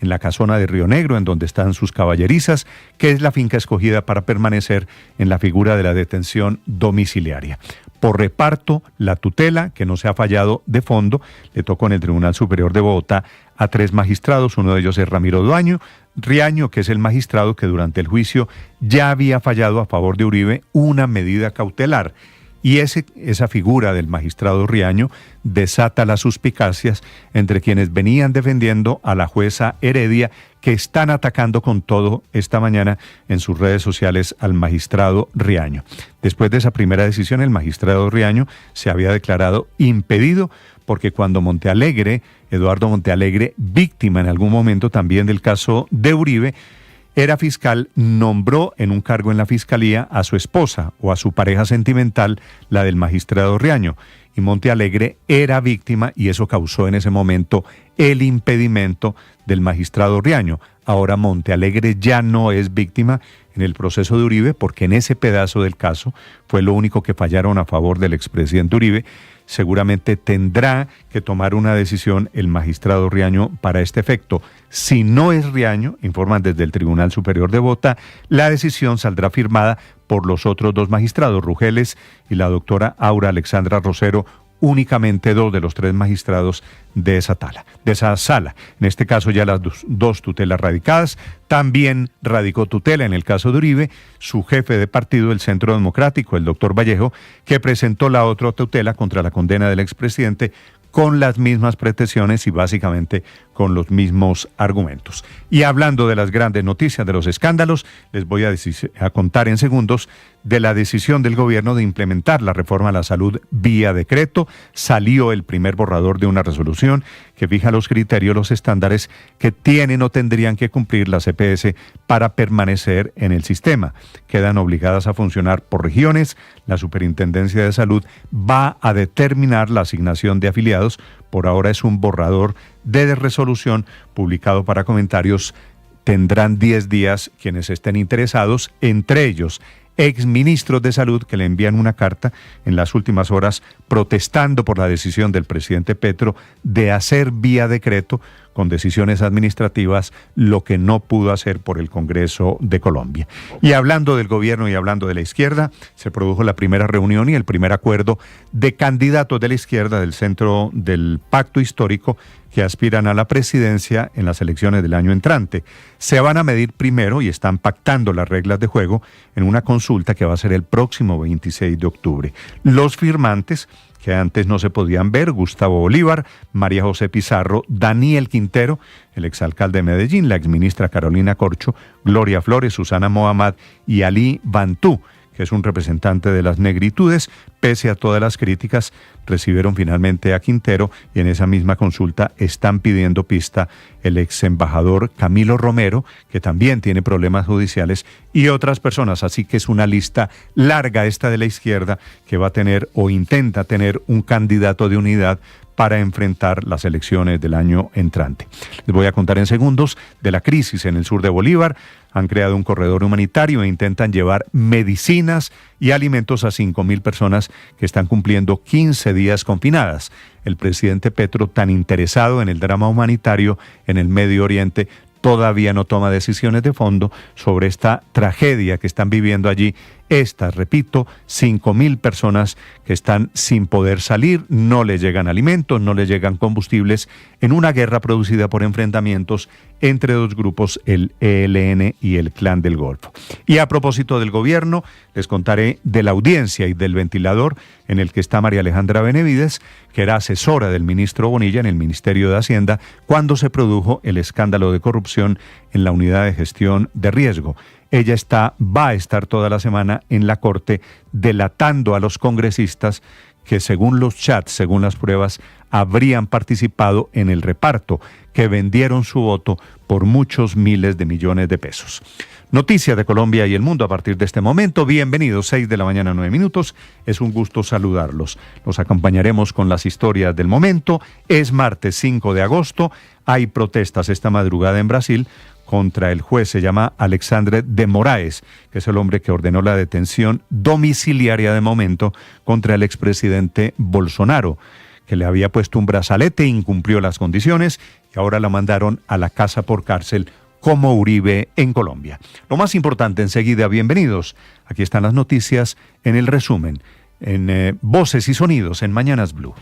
en la casona de Río Negro, en donde están sus caballerizas, que es la finca escogida para permanecer en la figura de la detención domiciliaria. Por reparto, la tutela, que no se ha fallado de fondo, le tocó en el Tribunal Superior de Bogotá a 3 magistrados. Uno de ellos es Ramiro Riaño, que es el magistrado que durante el juicio ya había fallado a favor de Uribe una medida cautelar. Y esa figura del magistrado Riaño desata las suspicacias entre quienes venían defendiendo a la jueza Heredia, que están atacando con todo esta mañana en sus redes sociales al magistrado Riaño. Después de esa primera decisión, el magistrado Riaño se había declarado impedido porque cuando Eduardo Montealegre, víctima en algún momento también del caso de Uribe, era fiscal, nombró en un cargo en la fiscalía a su esposa o a su pareja sentimental, la del magistrado Riaño. Y Montealegre era víctima y eso causó en ese momento el impedimento del magistrado Riaño. Ahora Montealegre ya no es víctima en el proceso de Uribe porque en ese pedazo del caso fue lo único que fallaron a favor del expresidente Uribe. Seguramente tendrá que tomar una decisión el magistrado Riaño para este efecto. Si no es Riaño, informan desde el Tribunal Superior de Bogotá, la decisión saldrá firmada por los otros 2 magistrados, Rugeles y la doctora Aura Alexandra Rosero, únicamente 2 de los 3 magistrados de esa sala. En este caso ya las 2 tutelas radicadas. También radicó tutela en el caso de Uribe su jefe de partido, el Centro Democrático, el doctor Vallejo, que presentó la otra tutela contra la condena del expresidente con las mismas pretensiones y básicamente con los mismos argumentos. Y hablando de las grandes noticias, de los escándalos, les voy a contar en segundos de la decisión del gobierno de implementar la reforma a la salud vía decreto. Salió el primer borrador de una resolución que fija los criterios, los estándares que tienen o tendrían que cumplir las EPS para permanecer en el sistema. Quedan obligadas a funcionar por regiones. La Superintendencia de Salud va a determinar la asignación de afiliados. Por ahora es un borrador de resolución publicado para comentarios. Tendrán 10 días quienes estén interesados, entre ellos exministros de salud que le envían una carta en las últimas horas protestando por la decisión del presidente Petro de hacer vía decreto con decisiones administrativas lo que no pudo hacer por el Congreso de Colombia. Y hablando del gobierno y hablando de la izquierda, se produjo la primera reunión y el primer acuerdo de candidatos de la izquierda del centro del pacto histórico que aspiran a la presidencia en las elecciones del año entrante. Se van a medir primero y están pactando las reglas de juego en una consulta que va a ser el próximo 26 de octubre. Los firmantes, que antes no se podían ver, Gustavo Bolívar, María José Pizarro, Daniel Quintero, el exalcalde de Medellín, la exministra Carolina Corcho, Gloria Flores, Susana Mohamed y Ali Bantú, que es un representante de las negritudes. Pese a todas las críticas, recibieron finalmente a Quintero y en esa misma consulta están pidiendo pista el ex embajador Camilo Romero, que también tiene problemas judiciales, y otras personas. Así que es una lista larga esta de la izquierda que va a tener o intenta tener un candidato de unidad para enfrentar las elecciones del año entrante. Les voy a contar en segundos de la crisis en el sur de Bolívar. Han creado un corredor humanitario e intentan llevar medicinas y alimentos a 5.000 personas que están cumpliendo 15 días confinadas. El presidente Petro, tan interesado en el drama humanitario en el Medio Oriente, todavía no toma decisiones de fondo sobre esta tragedia que están viviendo allí. Estas, repito, 5.000 personas que están sin poder salir, no les llegan alimentos, no les llegan combustibles, en una guerra producida por enfrentamientos entre 2 grupos, el ELN y el Clan del Golfo. Y a propósito del gobierno, les contaré de la audiencia y del ventilador en el que está María Alejandra Benavides, que era asesora del ministro Bonilla en el Ministerio de Hacienda cuando se produjo el escándalo de corrupción en la unidad de gestión de riesgo. Ella va a estar toda la semana en la Corte delatando a los congresistas que según los chats, según las pruebas, habrían participado en el reparto, que vendieron su voto por muchos miles de millones de pesos. Noticias de Colombia y el mundo a partir de este momento. Bienvenidos, 6 de la mañana, 9 minutos. Es un gusto saludarlos. Los acompañaremos con las historias del momento. Es martes 5 de agosto. Hay protestas esta madrugada en Brasil contra el juez, se llama Alexandre de Moraes, que es el hombre que ordenó la detención domiciliaria de momento contra el expresidente Bolsonaro, que le había puesto un brazalete, incumplió las condiciones y ahora la mandaron a la casa por cárcel como Uribe en Colombia. Lo más importante enseguida, bienvenidos. Aquí están las noticias en el resumen, en Voces y Sonidos en Mañanas Blue.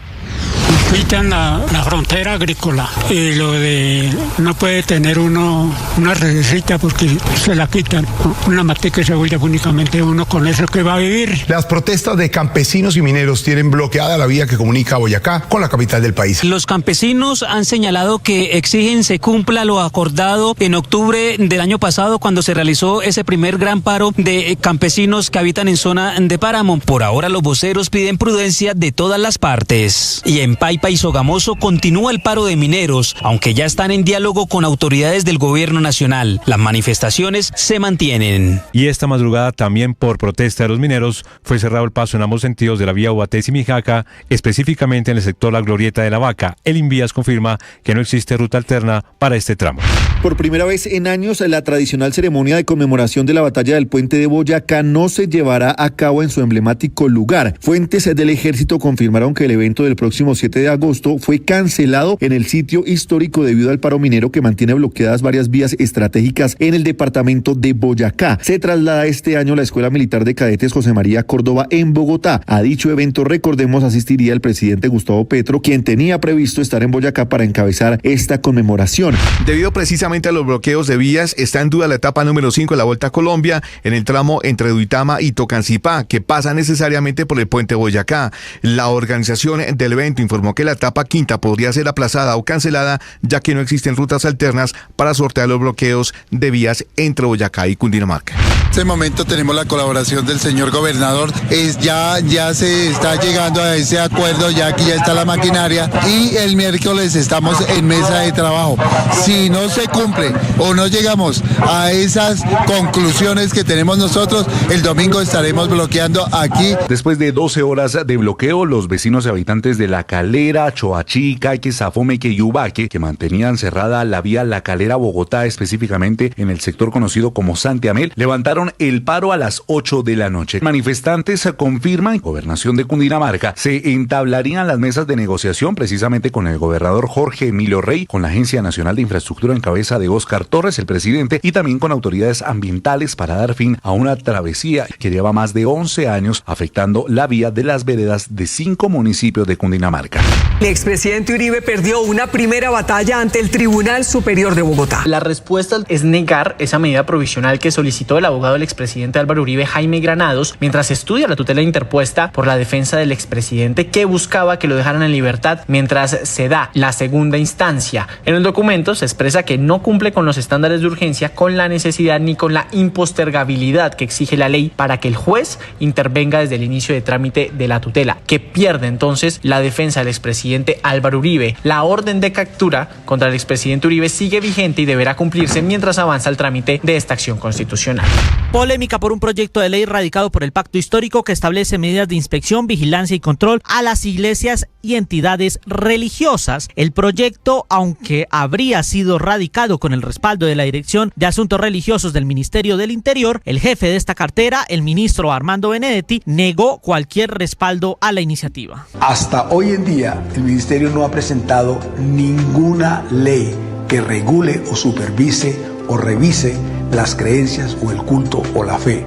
Quitan la frontera agrícola y lo de no puede tener uno una receta porque se la quitan, una matica de cebolla únicamente uno con eso que va a vivir. Las protestas de campesinos y mineros tienen bloqueada la vía que comunica Boyacá con la capital del país. Los campesinos han señalado que exigen se cumpla lo acordado en octubre del año pasado cuando se realizó ese primer gran paro de campesinos que habitan en zona de páramo. Por ahora los voceros piden prudencia de todas las partes. Y en Paipa y Sogamoso continúa el paro de mineros, aunque ya están en diálogo con autoridades del gobierno nacional. Las manifestaciones se mantienen. Y esta madrugada también por protesta de los mineros fue cerrado el paso en ambos sentidos de la vía Ubaté-Simijaca, específicamente en el sector La Glorieta de la Vaca. El Invías confirma que no existe ruta alterna para este tramo. Por primera vez en años, la tradicional ceremonia de conmemoración de la batalla del puente de Boyacá no se llevará a cabo en su emblemático lugar. Fuentes del ejército confirmaron que el evento del próximo 7 de agosto fue cancelado en el sitio histórico debido al paro minero que mantiene bloqueadas varias vías estratégicas en el departamento de Boyacá. Se traslada este año la Escuela Militar de Cadetes José María Córdoba en Bogotá. A dicho evento, recordemos, asistiría el presidente Gustavo Petro, quien tenía previsto estar en Boyacá para encabezar esta conmemoración. Debido precisamente a los bloqueos de vías, está en duda la etapa número 5 de la Vuelta a Colombia en el tramo entre Duitama y Tocancipá, que pasa necesariamente por el puente Boyacá. La organización del evento informó que la etapa quinta podría ser aplazada o cancelada, ya que no existen rutas alternas para sortear los bloqueos de vías entre Boyacá y Cundinamarca. En este momento tenemos la colaboración del señor gobernador, ya se está llegando a ese acuerdo, ya aquí ya está la maquinaria y el miércoles estamos en mesa de trabajo. Si no se cumple o no llegamos a esas conclusiones que tenemos nosotros, el domingo estaremos bloqueando aquí. Después de 12 horas de bloqueo, los vecinos y habitantes de La Calera, Choachí, Caique, Safomeque y Ubaque, que mantenían cerrada la vía La Calera-Bogotá, específicamente en el sector conocido como Santiamel, levantaron el paro a las 8 de la noche. Manifestantes confirman que Gobernación de Cundinamarca se entablarían las mesas de negociación precisamente con el gobernador Jorge Emilio Rey, con la Agencia Nacional de Infraestructura en cabeza de Óscar Torres, el presidente, y también con autoridades ambientales para dar fin a una travesía que lleva más de 11 años afectando la vía de las veredas de 5 municipios de Cundinamarca. El expresidente Uribe perdió una primera batalla ante el Tribunal Superior de Bogotá. La respuesta es negar esa medida provisional que solicitó el abogado del expresidente Álvaro Uribe, Jaime Granados, mientras estudia la tutela interpuesta por la defensa del expresidente, que buscaba que lo dejaran en libertad mientras se da la segunda instancia. En el documento se expresa que no cumple con los estándares de urgencia, con la necesidad ni con la impostergabilidad que exige la ley para que el juez intervenga desde el inicio de trámite de la tutela, que pierde entonces la defensa del expresidente Álvaro Uribe. La orden de captura contra el expresidente Uribe sigue vigente y deberá cumplirse mientras avanza el trámite de esta acción constitucional. Polémica por un proyecto de ley radicado por el Pacto Histórico que establece medidas de inspección, vigilancia y control a las iglesias y entidades religiosas. El proyecto, aunque habría sido radicado con el respaldo de la Dirección de Asuntos Religiosos del Ministerio del Interior, el jefe de esta cartera, el ministro Armando Benedetti, negó cualquier respaldo a la iniciativa. Hasta hoy en día, el ministerio no ha presentado ninguna ley que regule o supervise o revise las creencias o el culto o la fe.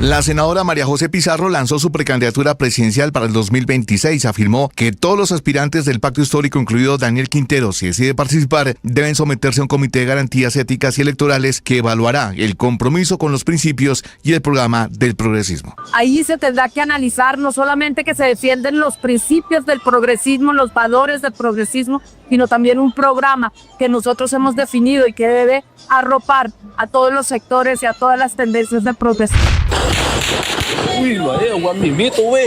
La senadora María José Pizarro lanzó su precandidatura presidencial para el 2026. Afirmó que todos los aspirantes del Pacto Histórico, incluido Daniel Quintero, si decide participar, deben someterse a un comité de garantías éticas y electorales que evaluará el compromiso con los principios y el programa del progresismo. Ahí se tendrá que analizar no solamente que se defienden los principios del progresismo, los valores del progresismo, sino también un programa que nosotros hemos definido y que debe arropar a todos los sectores y a todas las tendencias del progresismo.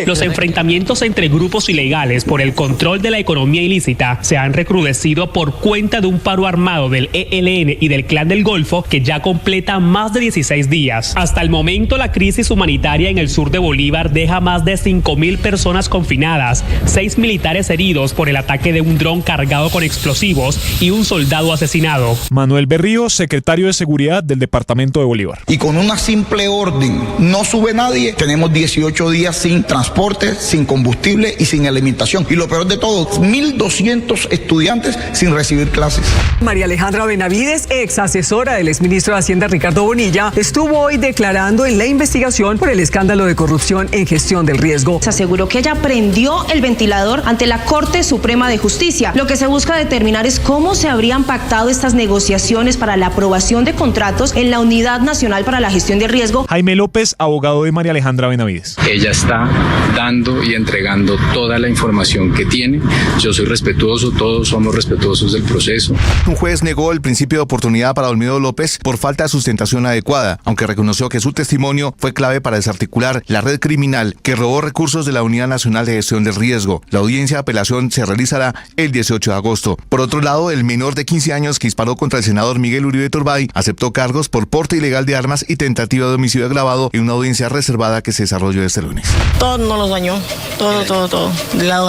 Los enfrentamientos entre grupos ilegales por el control de la economía ilícita se han recrudecido por cuenta de un paro armado del ELN y del Clan del Golfo que ya completa más de 16 días. Hasta el momento, la crisis humanitaria en el sur de Bolívar deja más de 5.000 personas confinadas, 6 militares heridos por el ataque de un dron cargado con explosivos y un soldado asesinado. Manuel Berrío, secretario de Seguridad del Departamento de Bolívar. Y con una simple orden, no sube nadie, tenemos 18 días sin transporte, sin combustible y sin alimentación. Y lo peor de todo, 1.200 estudiantes sin recibir clases. María Alejandra Benavides, ex asesora del exministro de Hacienda Ricardo Bonilla, estuvo hoy declarando en la investigación por el escándalo de corrupción en gestión del riesgo. Se aseguró que ella prendió el ventilador ante la Corte Suprema de Justicia. Lo que se busca determinar es cómo se habrían pactado estas negociaciones para la aprobación de contratos en la Unidad Nacional para la Gestión de Riesgo. Jaime López, abogado de María Alejandra Benavides. Ella está dando y entregando toda la información que tiene. Yo soy respetuoso, todos somos respetuosos del proceso. Un juez negó el principio de oportunidad para Olmedo López por falta de sustentación adecuada, aunque reconoció que su testimonio fue clave para desarticular la red criminal que robó recursos de la Unidad Nacional de Gestión del Riesgo. La audiencia de apelación se realizará el 18 de agosto. Por otro lado, el menor de 15 años que disparó contra el senador Miguel Uribe Turbay aceptó cargos por porte ilegal de armas y tentativa de homicidio agravado en una audiencia reservada que se desarrolló este lunes. Todo nos lo dañó, todo.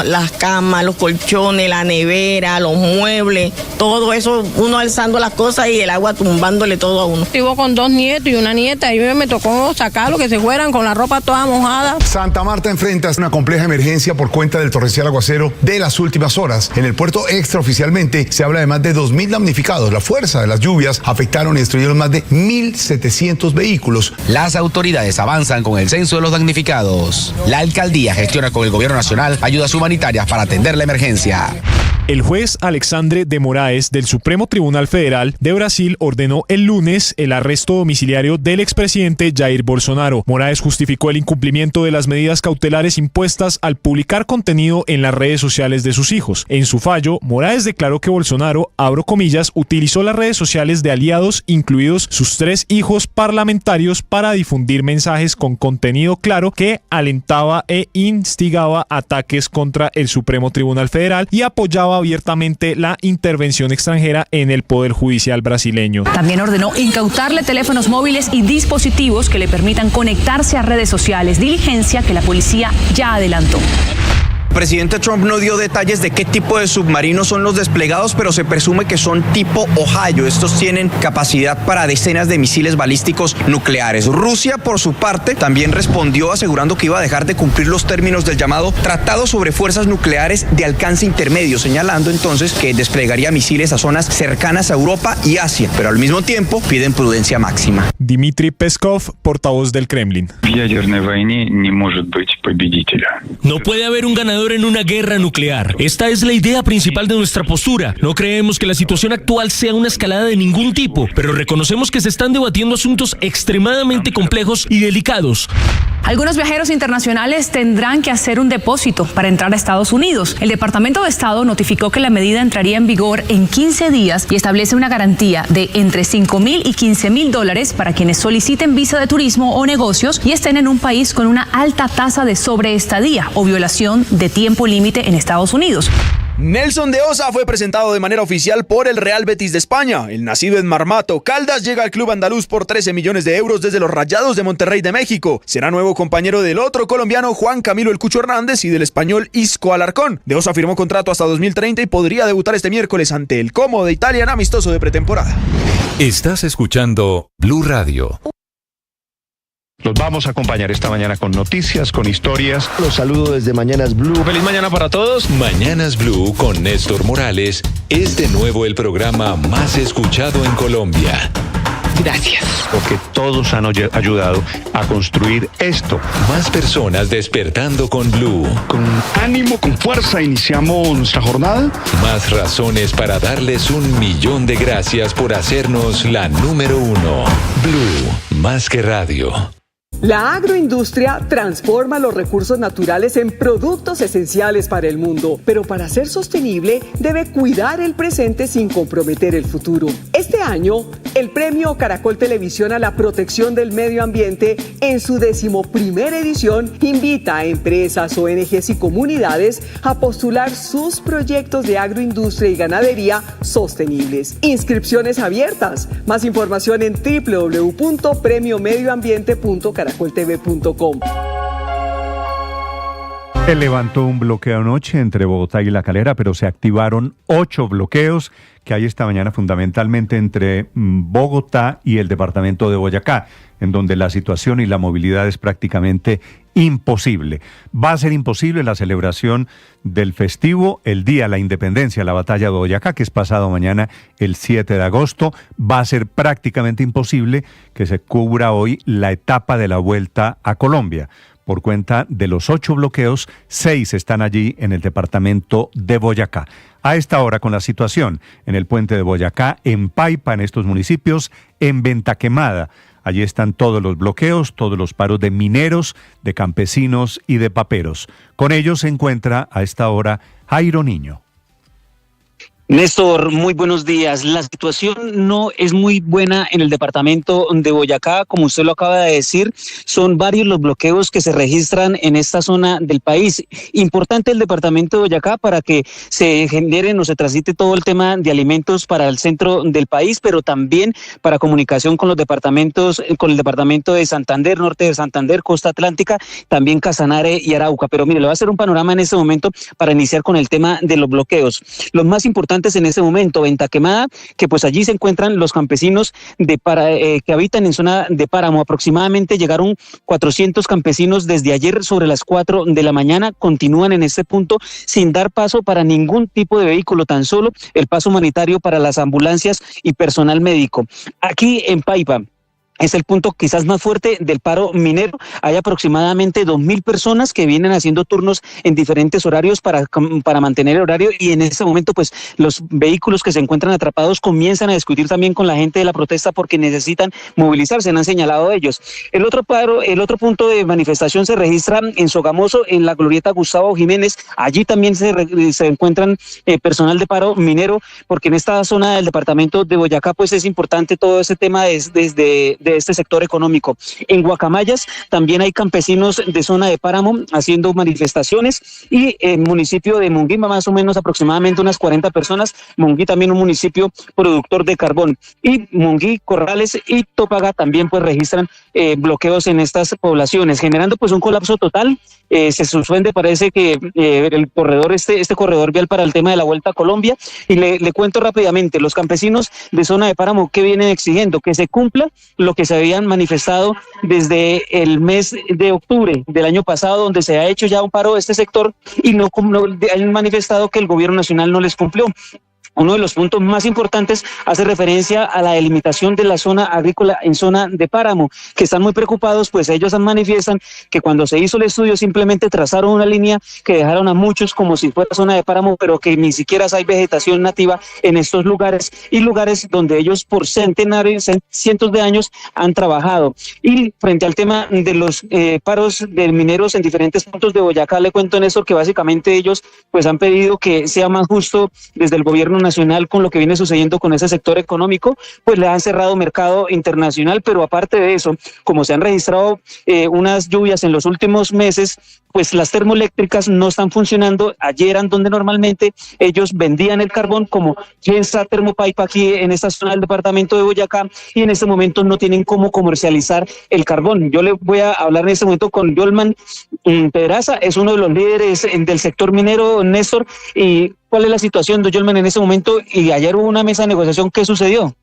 Las camas, los colchones, la nevera, los muebles, todo eso, uno alzando las cosas y el agua tumbándole todo a uno. Vivo con 2 nietos y una nieta y me tocó sacarlo, que se fueran con la ropa toda mojada. Santa Marta enfrenta una compleja emergencia por cuenta del torrencial aguacero de las últimas horas. En el puerto extraoficialmente se habla de más de 2.000 damnificados. La fuerza de las lluvias afectaron y destruyeron más de 1.700 vehículos. Las autoridades avanzan con el censo de los damnificados. La alcaldía gestiona con el gobierno nacional ayudas humanitarias para atender la emergencia. El juez Alexandre de Moraes del Supremo Tribunal Federal de Brasil ordenó el lunes el arresto domiciliario del expresidente Jair Bolsonaro. Moraes justificó el incumplimiento de las medidas cautelares impuestas al publicar contenido en las redes sociales de sus hijos. En su fallo, Moraes declaró que Bolsonaro, abro comillas, utilizó las redes sociales de aliados, incluidos sus 3 hijos parlamentarios, para difundir mensajes con contenido claro que alentaba e instigaba ataques contra el Supremo Tribunal Federal y apoyaba abiertamente la intervención extranjera en el Poder Judicial brasileño. También ordenó incautarle teléfonos móviles y dispositivos que le permitan conectarse a redes sociales, diligencia que la policía ya adelantó. El presidente Trump no dio detalles de qué tipo de submarinos son los desplegados, pero se presume que son tipo Ohio. Estos tienen capacidad para decenas de misiles balísticos nucleares. Rusia, por su parte, también respondió asegurando que iba a dejar de cumplir los términos del llamado Tratado sobre Fuerzas Nucleares de Alcance Intermedio, señalando entonces que desplegaría misiles a zonas cercanas a Europa y Asia, pero al mismo tiempo piden prudencia máxima. Dmitry Peskov, portavoz del Kremlin. No puede haber un ganador en una guerra nuclear. Esta es la idea principal de nuestra postura. No creemos que la situación actual sea una escalada de ningún tipo, pero reconocemos que se están debatiendo asuntos extremadamente complejos y delicados. Algunos viajeros internacionales tendrán que hacer un depósito para entrar a Estados Unidos. El Departamento de Estado notificó que la medida entraría en vigor en 15 días y establece una garantía de entre $5,000 y $15,000 para quienes soliciten visa de turismo o negocios y estén en un país con una alta tasa de sobreestadía o violación de tiempo límite en Estados Unidos. Nelson de Osa fue presentado de manera oficial por el Real Betis de España. El nacido en Marmato, Caldas, llega al club andaluz por 13 millones de euros desde los Rayados de Monterrey de México. Será nuevo compañero del otro colombiano Juan Camilo El Cucho Hernández y del español Isco Alarcón. De Osa firmó contrato hasta 2030 y podría debutar este miércoles ante el Como de Italia en amistoso de pretemporada. Estás escuchando Blue Radio. Los vamos a acompañar esta mañana con noticias, con historias. Los saludo desde Mañanas Blue. Feliz mañana para todos. Mañanas Blue con Néstor Morales es de nuevo el programa más escuchado en Colombia. Gracias. Porque todos han ayudado a construir esto. Más personas despertando con Blue. Con ánimo, con fuerza, iniciamos nuestra jornada. Más razones para darles 1.000.000 de gracias por hacernos la número 1. Blue, más que radio. La agroindustria transforma los recursos naturales en productos esenciales para el mundo, pero para ser sostenible debe cuidar el presente sin comprometer el futuro. Este año, el premio Caracol Televisión a la protección del medio ambiente, en su 11ª edición, invita a empresas, ONGs y comunidades a postular sus proyectos de agroindustria y ganadería sostenibles. Inscripciones abiertas. Más información en www.premiomedioambiente.caracoltv.com. Se levantó un bloqueo anoche entre Bogotá y La Calera, pero se activaron 8 bloqueos que hay esta mañana fundamentalmente entre Bogotá y el departamento de Boyacá, en donde la situación y la movilidad es prácticamente imposible. Va a ser imposible la celebración del festivo, el Día de la Independencia, la Batalla de Boyacá, que es pasado mañana, el 7 de agosto. Va a ser prácticamente imposible que se cubra hoy la etapa de la Vuelta a Colombia. Por cuenta de los 8 bloqueos, 6 están allí en el departamento de Boyacá. A esta hora, con la situación en el puente de Boyacá, en Paipa, en estos municipios, en Venta Quemada. Allí están todos los bloqueos, todos los paros de mineros, de campesinos y de paperos. Con ellos se encuentra a esta hora Jairo Niño. Néstor, muy buenos días. La situación no es muy buena en el departamento de Boyacá, como usted lo acaba de decir. Son varios los bloqueos que se registran en esta zona del país. Importante el departamento de Boyacá para que se genere o se transite todo el tema de alimentos para el centro del país, pero también para comunicación con los departamentos, con el departamento de Santander, norte de Santander, Costa Atlántica, también Casanare y Arauca. Pero mire, le voy a hacer un panorama en este momento para iniciar con el tema de los bloqueos. Los más importantes en ese momento, Venta Quemada, que pues allí se encuentran los campesinos que habitan en zona de páramo. Aproximadamente llegaron 400 campesinos desde ayer sobre las 4 de la mañana, continúan en este punto sin dar paso para ningún tipo de vehículo, tan solo el paso humanitario para las ambulancias y personal médico. Aquí en Paipa es el punto quizás más fuerte del paro minero. Hay aproximadamente 2.000 personas que vienen haciendo turnos en diferentes horarios para mantener el horario, y en este momento pues los vehículos que se encuentran atrapados comienzan a discutir también con la gente de la protesta porque necesitan movilizarse, han señalado ellos. El otro punto de manifestación se registra en Sogamoso, en la glorieta Gustavo Jiménez. Allí también se encuentran personal de paro minero, porque en esta zona del departamento de Boyacá pues es importante todo ese tema de este sector económico. En Guacamayas también hay campesinos de zona de páramo haciendo manifestaciones, y en el municipio de Monguí más o menos aproximadamente unas 40 personas. Monguí también un municipio productor de carbón, y Monguí, Corrales y Topaga también pues registran bloqueos en estas poblaciones, generando pues un colapso total. Se suspende, parece que el corredor, este corredor vial para el tema de la Vuelta a Colombia. Y le cuento rápidamente, los campesinos de zona de páramo que vienen exigiendo que se cumpla lo que se habían manifestado desde el mes de octubre del año pasado, donde se ha hecho ya un paro de este sector, y no han manifestado que el gobierno nacional no les cumplió. Uno de los puntos más importantes hace referencia a la delimitación de la zona agrícola en zona de páramo, que están muy preocupados, pues ellos manifiestan que cuando se hizo el estudio simplemente trazaron una línea que dejaron a muchos como si fuera zona de páramo, pero que ni siquiera hay vegetación nativa en estos lugares, y lugares donde ellos por cientos de años han trabajado. Y frente al tema de los paros de mineros en diferentes puntos de Boyacá, le cuento, Néstor, que básicamente ellos pues han pedido que sea más justo desde el gobierno nacional con lo que viene sucediendo con ese sector económico, pues le han cerrado mercado internacional. Pero aparte de eso, como se han registrado unas lluvias en los últimos meses, pues las termoeléctricas no están funcionando. Ayer eran donde normalmente ellos vendían el carbón, como Gensa Termopaipa aquí en esta zona del departamento de Boyacá, y en este momento no tienen cómo comercializar el carbón. Yo le voy a hablar en este momento con Yolman Pedraza, es uno de los líderes del sector minero, Néstor. Y ¿cuál es la situación, don Yolman, en este momento? Y ayer hubo una mesa de negociación, ¿qué sucedió?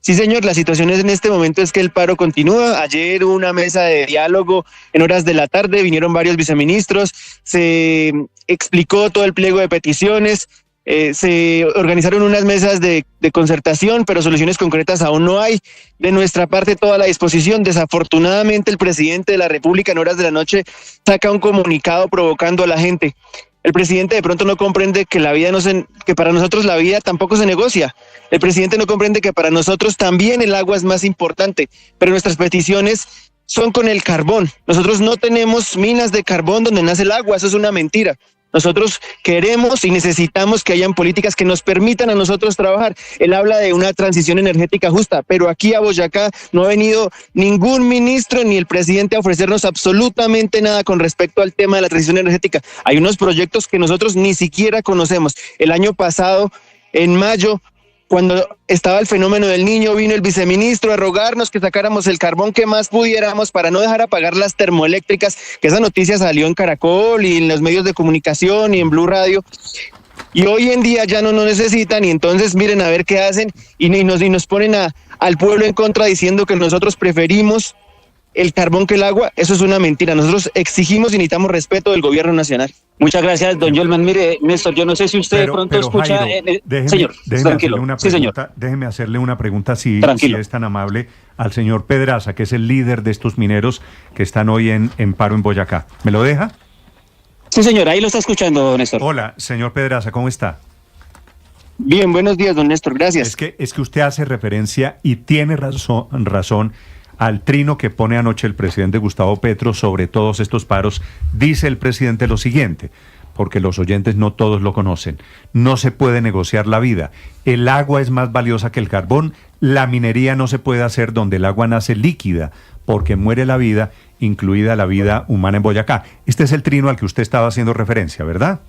Sí, señor, la situación en este momento es que el paro continúa. Ayer hubo una mesa de diálogo en horas de la tarde, vinieron varios viceministros, se explicó todo el pliego de peticiones, se organizaron unas mesas de concertación, pero soluciones concretas aún no hay. De nuestra parte, toda la disposición. Desafortunadamente, el presidente de la República en horas de la noche saca un comunicado provocando a la gente. El presidente de pronto no comprende que la vida que para nosotros la vida tampoco se negocia. El presidente no comprende que para nosotros también el agua es más importante, pero nuestras peticiones son con el carbón. Nosotros no tenemos minas de carbón donde nace el agua, eso es una mentira. Nosotros queremos y necesitamos que hayan políticas que nos permitan a nosotros trabajar. Él habla de una transición energética justa, pero aquí a Boyacá no ha venido ningún ministro ni el presidente a ofrecernos absolutamente nada con respecto al tema de la transición energética. Hay unos proyectos que nosotros ni siquiera conocemos. El año pasado, en mayo, Cuando estaba el fenómeno del Niño, vino el viceministro a rogarnos que sacáramos el carbón que más pudiéramos para no dejar apagar las termoeléctricas, que esa noticia salió en Caracol y en los medios de comunicación y en Blue Radio. Y hoy en día ya no nos necesitan, y entonces miren a ver qué hacen y nos ponen al pueblo en contra diciendo que nosotros preferimos el carbón que el agua. Eso es una mentira. Nosotros exigimos y necesitamos respeto del gobierno nacional. Muchas gracias, don Yolman. Mire, Néstor, yo no sé si usted de pronto escucha... Jairo, señor, tranquilo. Sí, señor. Déjeme hacerle una pregunta, si es tan amable, al señor Pedraza, que es el líder de estos mineros que están hoy en paro en Boyacá. ¿Me lo deja? Sí, señor, ahí lo está escuchando, Néstor. Hola, señor Pedraza, ¿cómo está? Bien, buenos días, don Néstor, gracias. Es que usted hace referencia, y tiene razón, al trino que pone anoche el presidente Gustavo Petro sobre todos estos paros. Dice el presidente lo siguiente, porque los oyentes no todos lo conocen: no se puede negociar la vida, el agua es más valiosa que el carbón, la minería no se puede hacer donde el agua nace líquida, porque muere la vida, incluida la vida humana en Boyacá. Este es el trino al que usted estaba haciendo referencia, ¿verdad?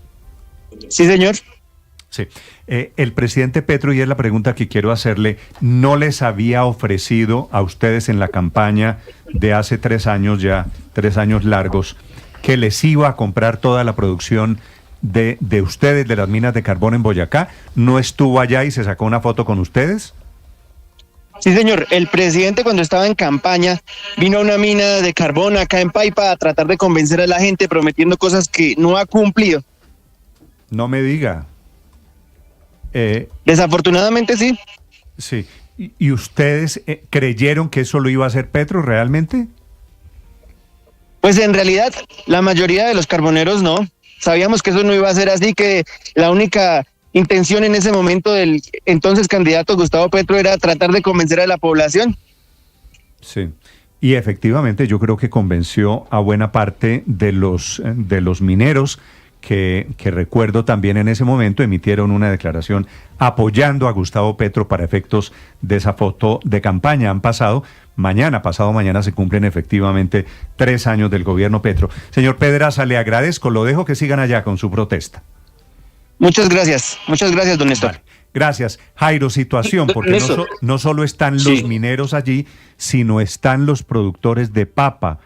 Sí, señor. Sí. El presidente Petro, y es la pregunta que quiero hacerle, ¿no les había ofrecido a ustedes en la campaña de hace 3 años ya, 3 años largos, que les iba a comprar toda la producción de ustedes, de las minas de carbón en Boyacá? ¿No estuvo allá y se sacó una foto con ustedes? Sí, señor. El presidente, cuando estaba en campaña, vino a una mina de carbón acá en Paipa a tratar de convencer a la gente, prometiendo cosas que no ha cumplido. No me diga. Desafortunadamente sí. Sí. ¿Y ustedes creyeron que eso lo iba a hacer Petro realmente? Pues en realidad la mayoría de los carboneros no. Sabíamos que eso no iba a ser así, que la única intención en ese momento del entonces candidato Gustavo Petro era tratar de convencer a la población. Sí. Y efectivamente yo creo que convenció a buena parte de los mineros que recuerdo también en ese momento emitieron una declaración apoyando a Gustavo Petro para efectos de esa foto de campaña. Pasado mañana se cumplen efectivamente 3 años del gobierno Petro. Señor Pedraza, le agradezco, lo dejo que sigan allá con su Muchas gracias, don Néstor. Vale. Gracias. Jairo, situación, porque no solo están los mineros allí, sino están los productores de papa,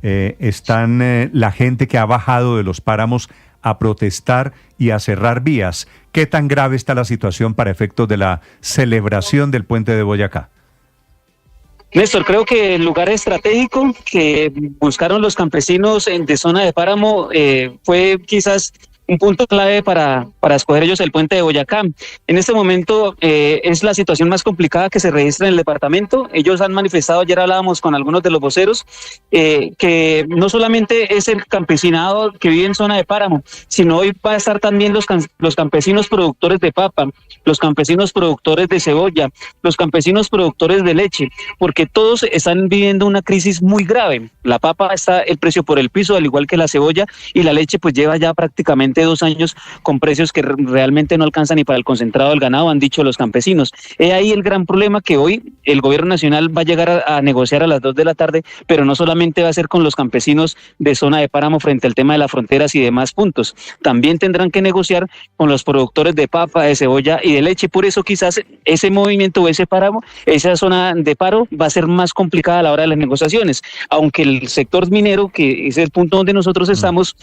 están la gente que ha bajado de los páramos a protestar y a cerrar vías. ¿Qué tan grave está la situación para efectos de la celebración del puente de Boyacá? Néstor, creo que el lugar estratégico que buscaron los campesinos de zona de páramo fue quizás un punto clave para escoger ellos el puente de Boyacá. En este momento es la situación más complicada que se registra en el departamento. Ellos han manifestado, ayer hablábamos con algunos de los voceros, que no solamente es el campesinado que vive en zona de páramo, sino hoy va a estar también los campesinos productores de papa, los campesinos productores de cebolla, los campesinos productores de leche, porque todos están viviendo una crisis muy grave. La papa está el precio por el piso, al igual que la cebolla, y la leche pues lleva ya prácticamente 2 años con precios que realmente no alcanzan ni para el concentrado del ganado, han dicho los campesinos. He ahí el gran problema, que hoy el gobierno nacional va a llegar a negociar a las 2 de la tarde, pero no solamente va a ser con los campesinos de zona de páramo frente al tema de las fronteras y demás puntos, también tendrán que negociar con los productores de papa, de cebolla y de leche. Por eso quizás ese movimiento o ese páramo, esa zona de paro va a ser más complicada a la hora de las negociaciones, aunque el sector minero, que es el punto donde nosotros estamos,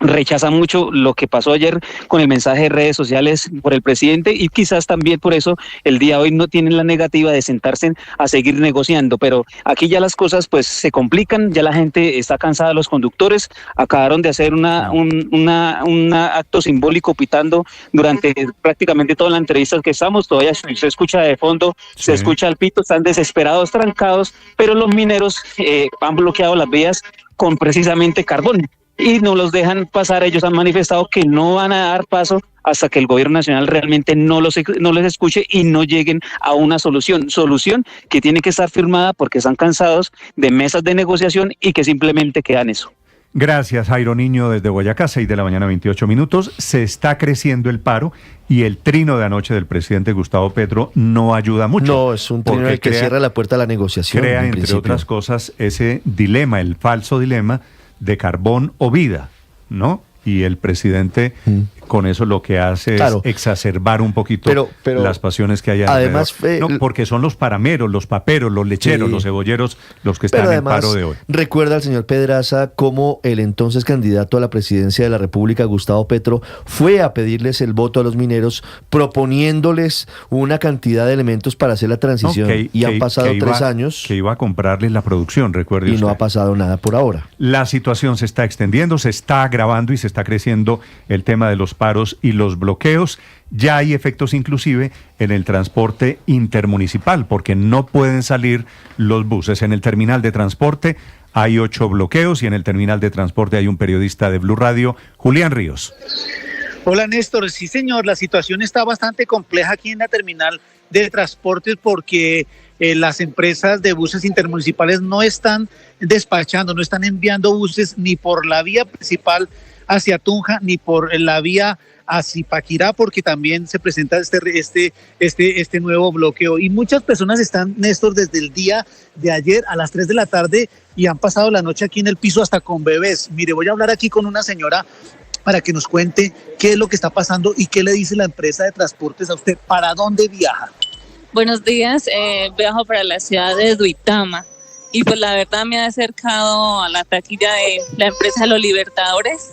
rechaza mucho lo que pasó ayer con el mensaje de redes sociales por el presidente, y quizás también por eso el día de hoy no tienen la negativa de sentarse a seguir negociando. Pero aquí ya las cosas pues se complican, ya la gente está cansada, los conductores acabaron de hacer un acto simbólico pitando durante prácticamente toda la entrevista que estamos, todavía se escucha de fondo, se escucha el pito, están desesperados, trancados, pero los mineros han bloqueado las vías con precisamente carbón y no los dejan pasar. Ellos han manifestado que no van a dar paso hasta que el gobierno nacional realmente no les escuche y no lleguen a una solución que tiene que estar firmada, porque están cansados de mesas de negociación y que simplemente quedan eso. Gracias, Jairo Niño, desde Boyacá, 6 de la mañana, 28 minutos. Se está creciendo el paro y el trino de anoche del presidente Gustavo Petro no ayuda mucho. No, es un trino que cierra la puerta a la negociación. Crea, entre otras cosas, ese dilema, el falso dilema de carbón o vida, ¿no? y el presidente con eso lo que hace es exacerbar un poquito las pasiones que hay alrededor. Además, no, porque son los parameros, los paperos, los lecheros, los cebolleros los que están en paro de hoy. Recuerda al señor Pedraza cómo el entonces candidato a la presidencia de la República, Gustavo Petro, fue a pedirles el voto a los mineros proponiéndoles una cantidad de elementos para hacer la transición, y han pasado 3 años. Que iba a comprarles la producción, recuerde usted. Y no ha pasado nada por ahora. La situación se está extendiendo, se está agravando y se está creciendo el tema de los paros y los bloqueos. Ya hay efectos inclusive en el transporte intermunicipal, porque no pueden salir los buses. En el terminal de transporte hay 8 bloqueos y en el terminal de transporte hay un periodista de Blue Radio, Julián Ríos. Hola Néstor, sí señor, la situación está bastante compleja aquí en la terminal de transportes porque las empresas de buses intermunicipales no están despachando, no están enviando buses ni por la vía principal hacia Tunja ni por la vía a Zipaquirá, porque también se presenta este nuevo bloqueo. Y muchas personas están, Néstor, desde el día de ayer a las 3 de la tarde y han pasado la noche aquí en el piso hasta con bebés. Mire, voy a hablar aquí con una señora para que nos cuente qué es lo que está pasando y qué le dice la empresa de transportes a usted. ¿Para dónde viaja? Buenos días, viajo para la ciudad de Duitama y pues la verdad me he acercado a la taquilla de la empresa Los Libertadores,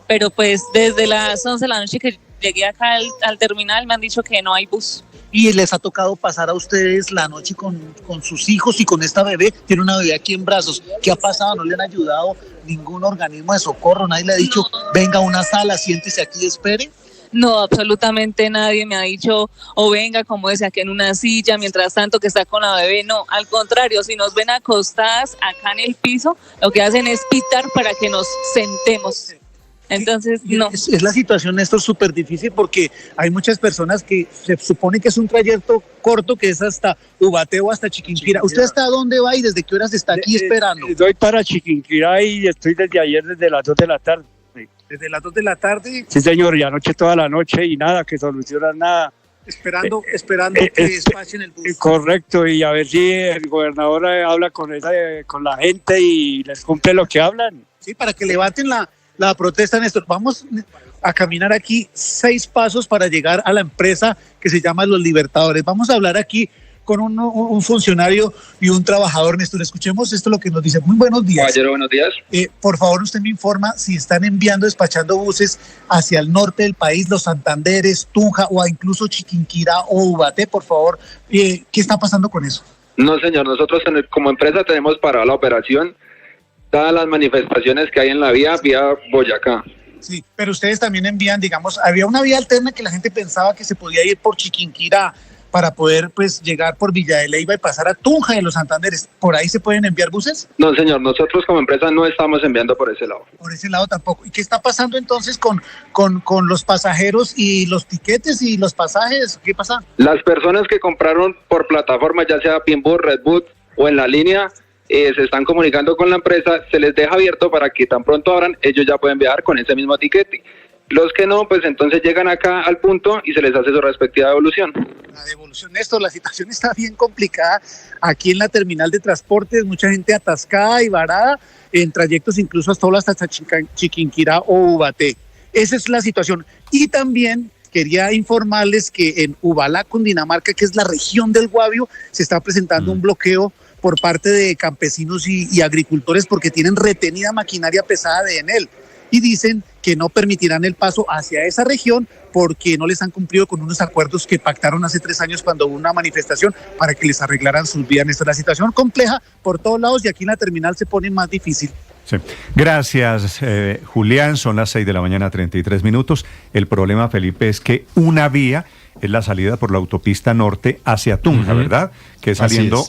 pero pues desde las 11 de la noche que llegué acá al terminal me han dicho que no hay bus. ¿Y les ha tocado pasar a ustedes la noche con sus hijos y con esta bebé? Tiene una bebé aquí en brazos. ¿Qué ha pasado? ¿No le han ayudado ningún organismo de socorro? ¿Nadie le ha dicho, venga a una sala, siéntese aquí y espere? No, absolutamente nadie me ha dicho, o venga, como decía, aquí en una silla, mientras tanto que está con la bebé. No, al contrario, si nos ven acostadas acá en el piso, lo que hacen es pitar para que nos sentemos. Entonces, no. Es la situación, Néstor, súper difícil porque hay muchas personas que se supone que es un trayecto corto, que es hasta Ubaté o hasta Chiquinquirá. ¿Usted hasta dónde va y desde qué horas está aquí esperando? Doy para Chiquinquirá y estoy desde ayer, desde las 2 de la tarde. ¿Desde las 2 de la tarde? Sí, señor, y anoche toda la noche y nada, que solucionan nada. Esperando que despachen el bus. Correcto, y a ver si el gobernador habla con la gente y les cumple lo que hablan. Sí, para que levanten la protesta, Néstor. Vamos a caminar aquí 6 pasos para llegar a la empresa que se llama Los Libertadores. Vamos a hablar aquí con un funcionario y un trabajador, Néstor. Escuchemos esto lo que nos dice. Muy buenos días. Caballero, buenos días. Por favor, usted me informa si están despachando buses hacia el norte del país, los Santanderes, Tunja o incluso Chiquinquirá o Ubaté, por favor. ¿Qué está pasando con eso? No, señor. Nosotros como empresa tenemos parada la operación, dadas las manifestaciones que hay en la vía Boyacá. Sí, pero ustedes también envían, digamos, había una vía alterna que la gente pensaba que se podía ir por Chiquinquirá para poder pues llegar por Villa de Leyva y pasar a Tunja de los Santanderes. ¿Por ahí se pueden enviar buses? No, señor, nosotros como empresa no estamos enviando por ese lado. Por ese lado tampoco. ¿Y qué está pasando entonces con los pasajeros y los tiquetes y los pasajes? ¿Qué pasa? Las personas que compraron por plataforma, ya sea Pinbus, Redboot o en la línea, se están comunicando con la empresa, se les deja abierto para que tan pronto abran, ellos ya pueden viajar con ese mismo tiquete. Los que no, pues entonces llegan acá al punto y se les hace su respectiva devolución. La devolución, Néstor, la situación está bien complicada aquí en la terminal de transportes, mucha gente atascada y varada en trayectos incluso hasta Chiquinquirá o Ubaté. Esa es la situación. Y también quería informarles que en Ubalá, Cundinamarca, que es la región del Guavio, se está presentando un bloqueo por parte de campesinos y agricultores porque tienen retenida maquinaria pesada de Enel y dicen que no permitirán el paso hacia esa región porque no les han cumplido con unos acuerdos que pactaron hace 3 años cuando hubo una manifestación para que les arreglaran sus vías. Esta es la situación compleja por todos lados y aquí en la terminal se pone más difícil. Sí. Gracias, Julián. Son las 6 de la mañana, 33 minutos. El problema, Felipe, es que una vía es la salida por la autopista norte hacia Tunja, ¿verdad? Que es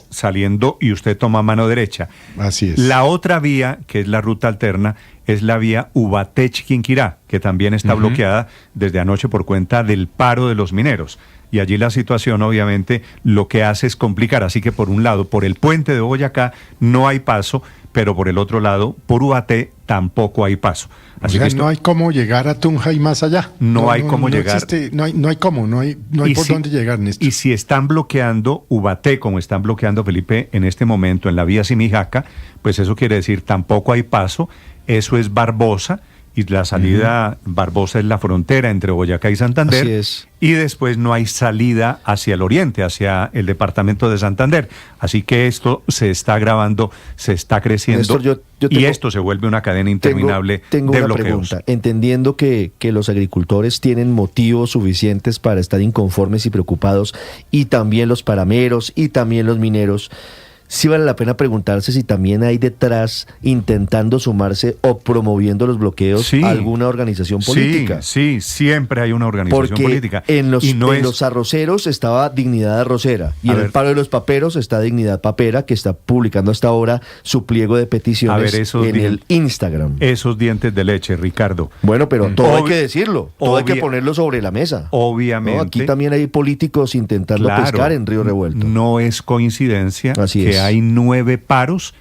saliendo y usted toma mano derecha. Así es. La otra vía, que es la ruta alterna, es la vía Ubaté-Chiquinquirá, que también está bloqueada desde anoche por cuenta del paro de los mineros. Y allí la situación, obviamente, lo que hace es complicar. Así que, por un lado, por el puente de Boyacá no hay paso, pero por el otro lado, por Ubaté tampoco hay paso. Así que no hay cómo llegar a Tunja y más allá. No hay cómo llegar. No hay cómo, no hay por dónde llegar, Néstor. Y si están bloqueando Ubaté, como están bloqueando, Felipe, en este momento en la vía Simijaca, pues eso quiere decir tampoco hay paso. Eso es Barbosa y la salida Barbosa es la frontera entre Boyacá y Santander. Así es. Y después no hay salida hacia el oriente, hacia el departamento de Santander. Así que esto se está agravando, se está creciendo, Néstor, y esto se vuelve una cadena interminable tengo de una bloqueos. pregunta. Entendiendo que los agricultores tienen motivos suficientes para estar inconformes y preocupados, y también los parameros y también los mineros, sí vale la pena preguntarse si también hay detrás, intentando sumarse o promoviendo los bloqueos, alguna organización política. Sí, siempre hay una organización Porque política. En los, y no en los arroceros estaba Dignidad Arrocera, y en el paro de los paperos está Dignidad Papera, que está publicando hasta ahora su pliego de peticiones en el Instagram. Esos dientes de leche, Ricardo. Bueno, pero todo hay que decirlo, todo hay que ponerlo sobre la mesa. Obviamente. ¿No? Aquí también hay políticos intentando pescar en Río Revuelto. No es coincidencia que hay 9 paros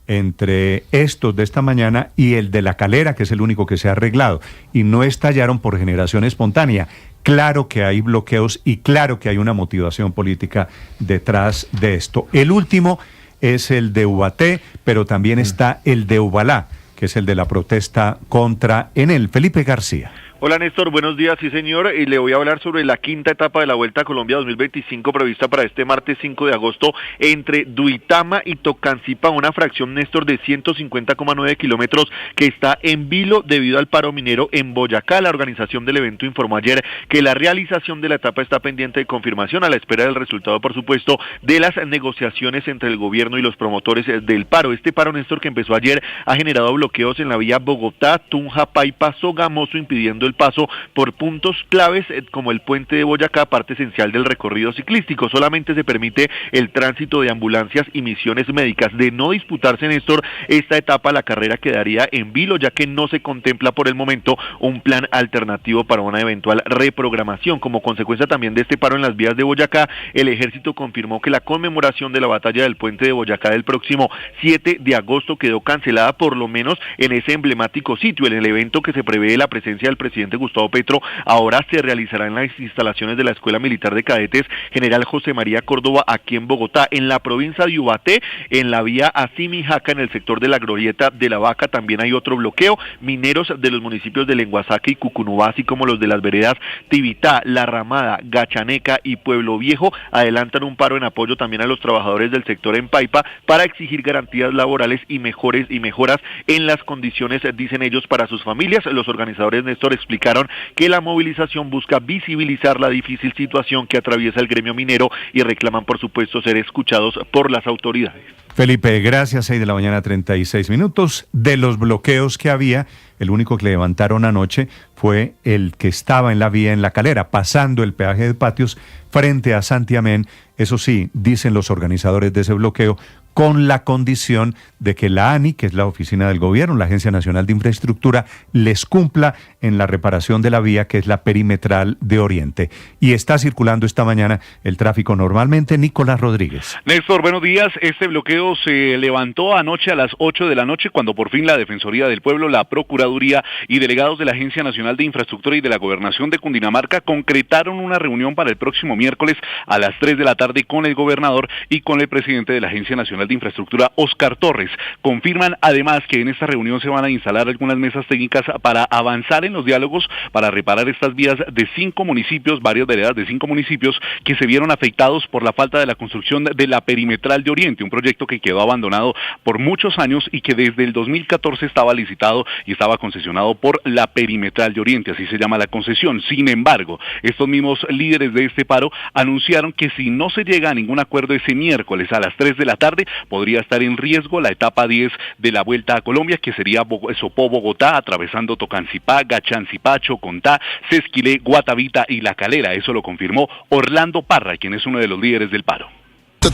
entre estos de esta mañana y el de La Calera, que es el único que se ha arreglado, y no estallaron por generación espontánea. Claro que hay bloqueos y claro que hay una motivación política detrás de esto. El último es el de Ubaté, pero también está el de Ubalá, que es el de la protesta contra Enel. Felipe García. Hola Néstor, buenos días, sí señor, y le voy a hablar sobre la quinta etapa de la Vuelta a Colombia 2025 prevista para este martes 5 de agosto entre Duitama y Tocancipá, una fracción, Néstor, de 150,9 kilómetros que está en vilo debido al paro minero en Boyacá. La organización del evento informó ayer que la realización de la etapa está pendiente de confirmación a la espera del resultado, por supuesto, de las negociaciones entre el gobierno y los promotores del paro. Este paro, Néstor, que empezó ayer, ha generado bloqueos en la vía Bogotá, Tunja, Paipa, Sogamoso, impidiendo el paso por puntos claves como el puente de Boyacá, parte esencial del recorrido ciclístico. Solamente se permite el tránsito de ambulancias y misiones médicas. De no disputarse, Néstor, esta etapa, la carrera quedaría en vilo, ya que no se contempla por el momento un plan alternativo para una eventual reprogramación. Como consecuencia también de este paro en las vías de Boyacá, el ejército confirmó que la conmemoración de la batalla del puente de Boyacá del próximo 7 de agosto quedó cancelada, por lo menos en ese emblemático sitio. En el evento, que se prevé la presencia del presidente Gustavo Petro, ahora se realizará en las instalaciones de la Escuela Militar de Cadetes General José María Córdoba, aquí en Bogotá. En la provincia de Ubaté, en la vía Asimijaca, en el sector de la Glorieta de la Vaca, también hay otro bloqueo. Mineros de los municipios de Lenguasaca y Cucunubá, así como los de las veredas Tibitá, La Ramada, Gachaneca y Pueblo Viejo, adelantan un paro en apoyo también a los trabajadores del sector en Paipa para exigir garantías laborales y mejoras en las condiciones, dicen ellos, para sus familias. Los organizadores, Néstor, explicaron que la movilización busca visibilizar la difícil situación que atraviesa el gremio minero y reclaman, por supuesto, ser escuchados por las autoridades. Felipe, gracias. 6 de la mañana, 36 minutos. De los bloqueos que había, el único que levantaron anoche fue el que estaba en la vía en La Calera, pasando el peaje de Patios frente a Santiamén. Eso sí, dicen los organizadores de ese bloqueo, con la condición de que la ANI, que es la oficina del gobierno, la Agencia Nacional de Infraestructura, les cumpla en la reparación de la vía, que es la perimetral de Oriente. Y está circulando esta mañana el tráfico normalmente. Nicolás Rodríguez. Néstor, buenos días. Este bloqueo se levantó anoche a las 8 de la noche, cuando por fin la Defensoría del Pueblo, la Procuraduría y delegados de la Agencia Nacional de Infraestructura y de la Gobernación de Cundinamarca concretaron una reunión para el próximo miércoles a las 3 de la tarde con el gobernador y con el presidente de la Agencia Nacional de Infraestructura, Óscar Torres. Confirman además que en esta reunión se van a instalar algunas mesas técnicas para avanzar en los diálogos para reparar estas vías de 5 municipios, varias veredas de 5 municipios que se vieron afectados por la falta de la construcción de la perimetral de Oriente, un proyecto que quedó abandonado por muchos años y que desde el 2014 estaba licitado y estaba concesionado por la perimetral de Oriente, así se llama la concesión. Sin embargo, estos mismos líderes de este paro anunciaron que si no se llega a ningún acuerdo ese miércoles a las 3 de la tarde, podría estar en riesgo la etapa 10 de la Vuelta a Colombia, que sería Sopó-Bogotá, atravesando Tocancipá, Gachancipá, Chocontá, Sesquilé, Guatavita y La Calera. Eso lo confirmó Orlando Parra, quien es uno de los líderes del paro.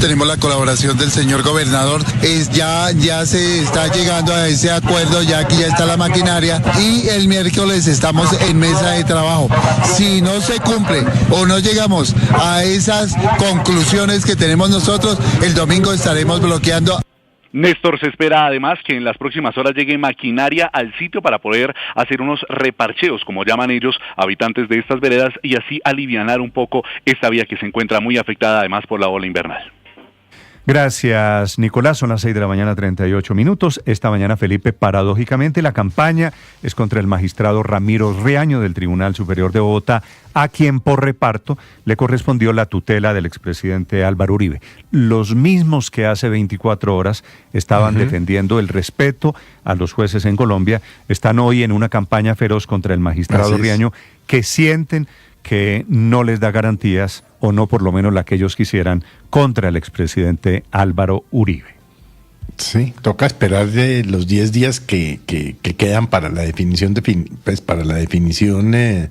Tenemos la colaboración del señor gobernador, ya se está llegando a ese acuerdo, ya aquí ya está la maquinaria y el miércoles estamos en mesa de trabajo. Si no se cumple o no llegamos a esas conclusiones que tenemos nosotros, el domingo estaremos bloqueando. Néstor, se espera además que en las próximas horas llegue maquinaria al sitio para poder hacer unos reparcheos, como llaman ellos, habitantes de estas veredas, y así alivianar un poco esta vía que se encuentra muy afectada además por la ola invernal. Gracias, Nicolás. Son las 6:38 a.m. Esta mañana, Felipe, paradójicamente, la campaña es contra el magistrado Ramiro Riaño del Tribunal Superior de Bogotá, a quien por reparto le correspondió la tutela del expresidente Álvaro Uribe. Los mismos que hace 24 horas estaban defendiendo el respeto a los jueces en Colombia, están hoy en una campaña feroz contra el magistrado Riaño, que sienten que no les da garantías, o no por lo menos la que ellos quisieran, contra el expresidente Álvaro Uribe. Sí, toca esperar de los 10 días que quedan para la definición de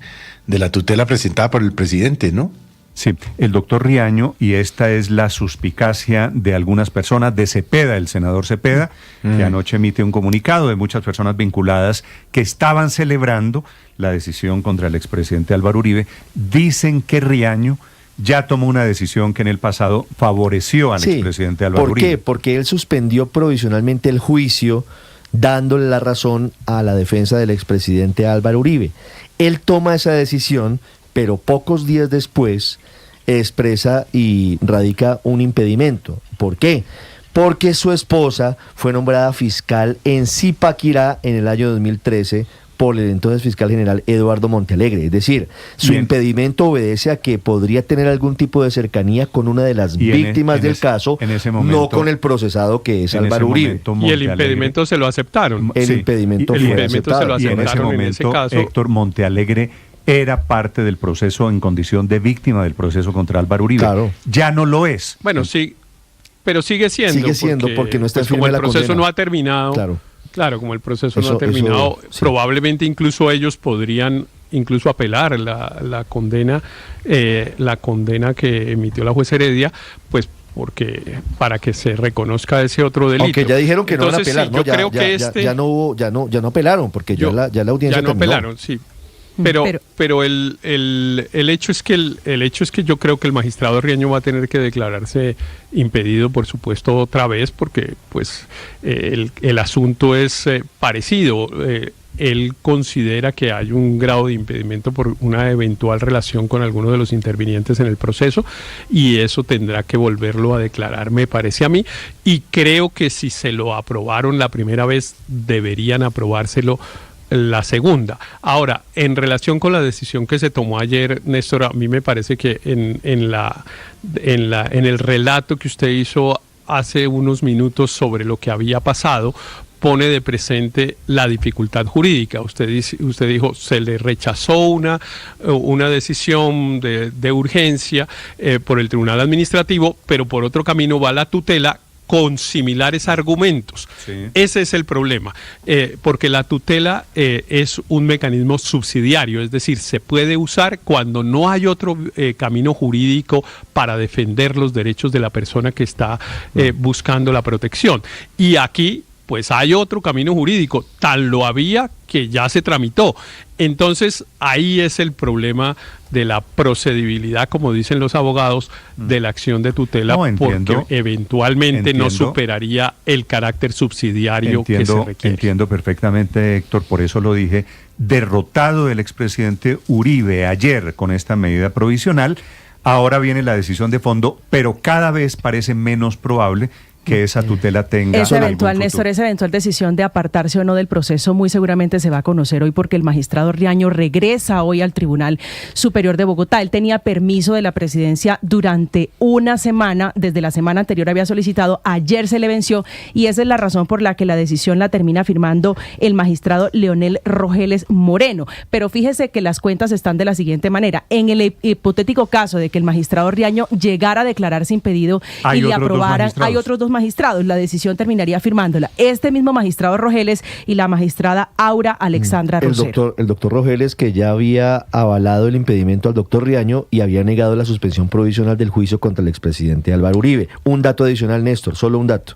la tutela presentada por el presidente, ¿no? Sí, el doctor Riaño, y esta es la suspicacia de algunas personas, de Cepeda, el senador Cepeda, que anoche emite un comunicado de muchas personas vinculadas que estaban celebrando la decisión contra el expresidente Álvaro Uribe, dicen que Riaño ya tomó una decisión que en el pasado favoreció al expresidente Álvaro Uribe. ¿Por qué? Porque él suspendió provisionalmente el juicio, dándole la razón a la defensa del expresidente Álvaro Uribe. Él toma esa decisión, pero pocos días después expresa y radica un impedimento. ¿Por qué? Porque su esposa fue nombrada fiscal en Zipaquirá en el año 2013 por el entonces fiscal general Eduardo Montealegre. Es decir, su impedimento obedece a que podría tener algún tipo de cercanía con una de las víctimas del caso, no con el procesado que es Álvaro Uribe. Y el impedimento se lo aceptaron. El impedimento fue aceptado. Y en ese momento, Héctor, Montealegre era parte del proceso en condición de víctima del proceso contra Álvaro Uribe. Claro. Ya no lo es. Bueno, sí, pero sigue siendo. Sigue siendo porque no está firme como el la proceso condena. no ha terminado. Claro, como el proceso no ha terminado, sí. Probablemente incluso ellos podrían incluso apelar la condena que emitió la juez Heredia, pues porque para que se reconozca ese otro delito. Aunque ya dijeron que entonces, no van a apelar, sí, yo creo que ya no apelaron, porque ya la audiencia ya no terminó. apelaron, sí. Pero el hecho es que yo creo que el magistrado Riaño va a tener que declararse impedido, por supuesto, otra vez, porque pues el asunto es parecido. Él considera que hay un grado de impedimento por una eventual relación con alguno de los intervinientes en el proceso, y eso tendrá que volverlo a declarar, me parece a mí, y creo que si se lo aprobaron la primera vez, deberían aprobárselo la segunda. Ahora, en relación con la decisión que se tomó ayer, Néstor, a mí me parece que en el relato que usted hizo hace unos minutos sobre lo que había pasado, pone de presente la dificultad jurídica. Usted dijo, se le rechazó una decisión de urgencia por el Tribunal Administrativo, pero por otro camino va la tutela con similares argumentos. Sí. Ese es el problema, porque la tutela es un mecanismo subsidiario, es decir, se puede usar cuando no hay otro camino jurídico para defender los derechos de la persona que está buscando la protección. Y aquí pues hay otro camino jurídico, tal lo había que ya se tramitó. Entonces ahí es el problema de la procedibilidad, como dicen los abogados, de la acción de tutela, porque eventualmente no superaría el carácter subsidiario que se requiere. Entiendo perfectamente, Héctor, por eso lo dije. Derrotado el expresidente Uribe ayer con esta medida provisional, ahora viene la decisión de fondo, pero cada vez parece menos probable que esa tutela tenga esa eventual, Néstor, esa eventual decisión de apartarse o no del proceso muy seguramente se va a conocer hoy, porque el magistrado Riaño regresa hoy al Tribunal Superior de Bogotá. Él tenía permiso de la presidencia durante una semana, desde la semana anterior había solicitado, ayer se le venció, y esa es la razón por la que la decisión la termina firmando el magistrado Leonel Rogeles Moreno. Pero fíjese que las cuentas están de la siguiente manera: en el hipotético caso de que el magistrado Riaño llegara a declararse impedido y le aprobaran, hay otros dos magistrados, la decisión terminaría firmándola este mismo magistrado Rogeles y la magistrada Aura Alexandra Rosero. El doctor Rogeles, que ya había avalado el impedimento al doctor Riaño y había negado la suspensión provisional del juicio contra el expresidente Álvaro Uribe. Un dato adicional, Néstor, solo un dato.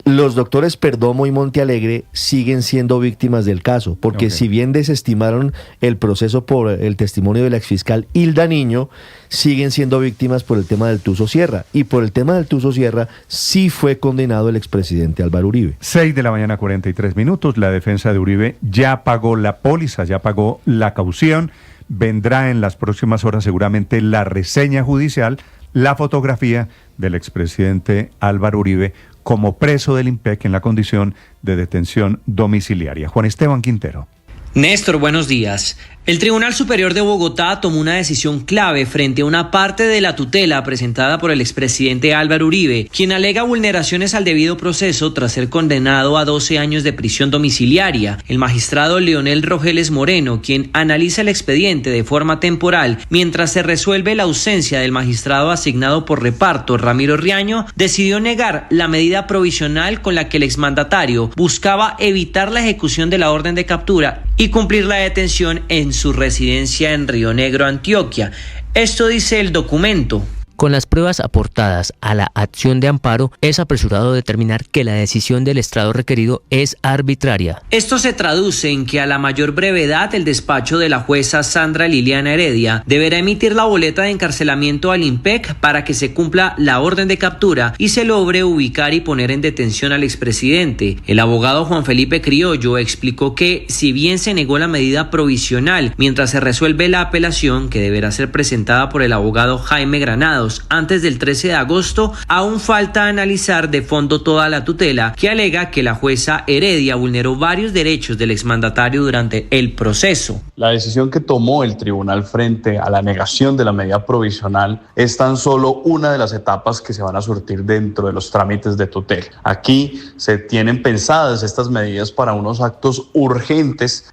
Los doctores Perdomo y Montealegre siguen siendo víctimas del caso, porque si bien desestimaron el proceso por el testimonio de la exfiscal Hilda Niño, siguen siendo víctimas por el tema del Tuzo Sierra. Y por el tema del Tuzo Sierra sí fue condenado el expresidente Álvaro Uribe. 6:43 a.m, la defensa de Uribe ya pagó la póliza, ya pagó la caución. Vendrá en las próximas horas seguramente la reseña judicial, la fotografía del expresidente Álvaro Uribe como preso del IMPEC en la condición de detención domiciliaria. Juan Esteban Quintero. Néstor, buenos días. El Tribunal Superior de Bogotá tomó una decisión clave frente a una parte de la tutela presentada por el expresidente Álvaro Uribe, quien alega vulneraciones al debido proceso tras ser condenado a 12 años de prisión domiciliaria. El magistrado Leonel Rogeles Moreno, quien analiza el expediente de forma temporal mientras se resuelve la ausencia del magistrado asignado por reparto, Ramiro Riaño, decidió negar la medida provisional con la que el exmandatario buscaba evitar la ejecución de la orden de captura y cumplir la detención en su residencia en Río Negro, Antioquia. Esto dice el documento. Con las pruebas aportadas a la acción de amparo, es apresurado determinar que la decisión del estrado requerido es arbitraria. Esto se traduce en que a la mayor brevedad el despacho de la jueza Sandra Liliana Heredia deberá emitir la boleta de encarcelamiento al IMPEC para que se cumpla la orden de captura y se logre ubicar y poner en detención al expresidente. El abogado Juan Felipe Criollo explicó que, si bien se negó la medida provisional mientras se resuelve la apelación, que deberá ser presentada por el abogado Jaime Granados antes del 13 de agosto, aún falta analizar de fondo toda la tutela, que alega que la jueza Heredia vulneró varios derechos del exmandatario durante el proceso. La decisión que tomó el tribunal frente a la negación de la medida provisional es tan solo una de las etapas que se van a surtir dentro de los trámites de tutela. Aquí se tienen pensadas estas medidas para unos actos urgentes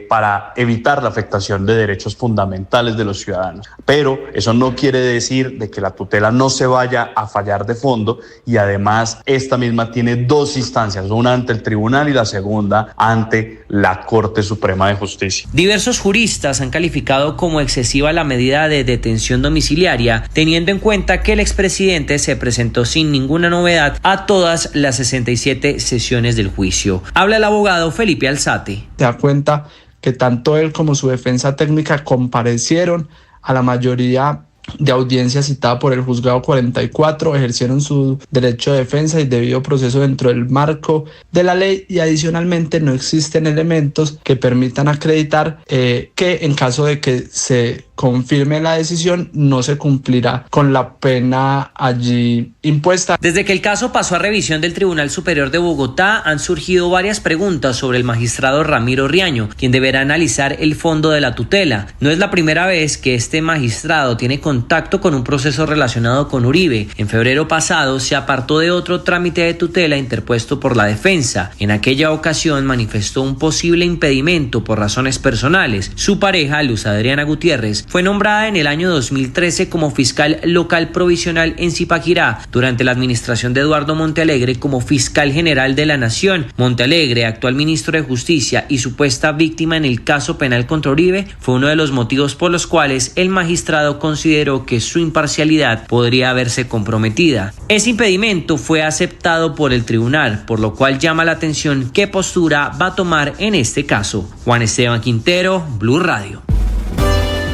para evitar la afectación de derechos fundamentales de los ciudadanos. Pero eso no quiere decir de que la tutela no se vaya a fallar de fondo, y además esta misma tiene dos instancias, una ante el tribunal y la segunda ante la Corte Suprema de Justicia. Diversos juristas han calificado como excesiva la medida de detención domiciliaria, teniendo en cuenta que el expresidente se presentó sin ninguna novedad a todas las 67 sesiones del juicio. Habla el abogado Felipe Alzate. Se da cuenta que tanto él como su defensa técnica comparecieron a la mayoría de audiencia citada por el juzgado 44, ejercieron su derecho de defensa y debido proceso dentro del marco de la ley, y adicionalmente no existen elementos que permitan acreditar que en caso de que se confirme la decisión no se cumplirá con la pena allí impuesta. Desde que el caso pasó a revisión del Tribunal Superior de Bogotá han surgido varias preguntas sobre el magistrado Ramiro Riaño, quien deberá analizar el fondo de la tutela. No es la primera vez que este magistrado tiene contacto con un proceso relacionado con Uribe. En febrero pasado se apartó de otro trámite de tutela interpuesto por la defensa. En aquella ocasión manifestó un posible impedimento por razones personales. Su pareja, Luz Adriana Gutiérrez, fue nombrada en el año 2013 como fiscal local provisional en Zipaquirá durante la administración de Eduardo Montealegre como fiscal general de la Nación. Montealegre, actual ministro de Justicia y supuesta víctima en el caso penal contra Uribe, fue uno de los motivos por los cuales el magistrado consideró que su imparcialidad podría verse comprometida. Ese impedimento fue aceptado por el tribunal, por lo cual llama la atención qué postura va a tomar en este caso. Juan Esteban Quintero, Blue Radio.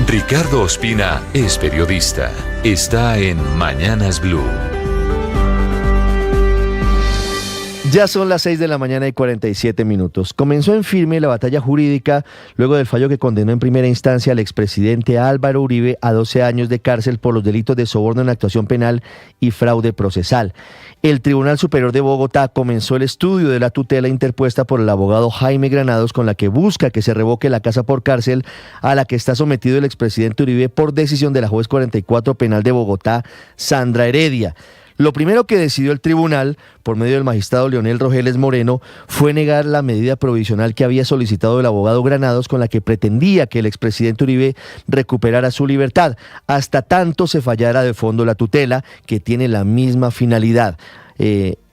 Ricardo Ospina es periodista. Está en Mañanas Blue. Ya son las 6 de la mañana y 47 minutos. Comenzó en firme la batalla jurídica luego del fallo que condenó en primera instancia al expresidente Álvaro Uribe a 12 años de cárcel por los delitos de soborno en actuación penal y fraude procesal. El Tribunal Superior de Bogotá comenzó el estudio de la tutela interpuesta por el abogado Jaime Granados, con la que busca que se revoque la casa por cárcel a la que está sometido el expresidente Uribe por decisión de la juez 44 penal de Bogotá, Sandra Heredia. Lo primero que decidió el tribunal, por medio del magistrado Leonel Rogeles Moreno, fue negar la medida provisional que había solicitado el abogado Granados, con la que pretendía que el expresidente Uribe recuperara su libertad, hasta tanto se fallara de fondo la tutela, que tiene la misma finalidad.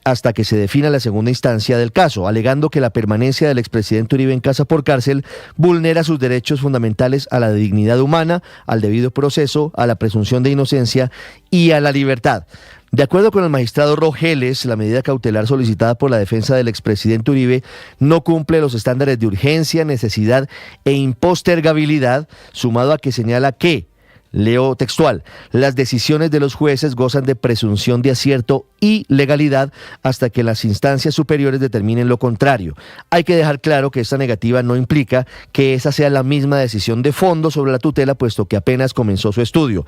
Hasta que se defina la segunda instancia del caso, alegando que la permanencia del expresidente Uribe en casa por cárcel vulnera sus derechos fundamentales a la dignidad humana, al debido proceso, a la presunción de inocencia y a la libertad. De acuerdo con el magistrado Rogeles, la medida cautelar solicitada por la defensa del expresidente Uribe no cumple los estándares de urgencia, necesidad e impostergabilidad, sumado a que señala que, leo textual, las decisiones de los jueces gozan de presunción de acierto y legalidad hasta que las instancias superiores determinen lo contrario. Hay que dejar claro que esta negativa no implica que esa sea la misma decisión de fondo sobre la tutela, puesto que apenas comenzó su estudio.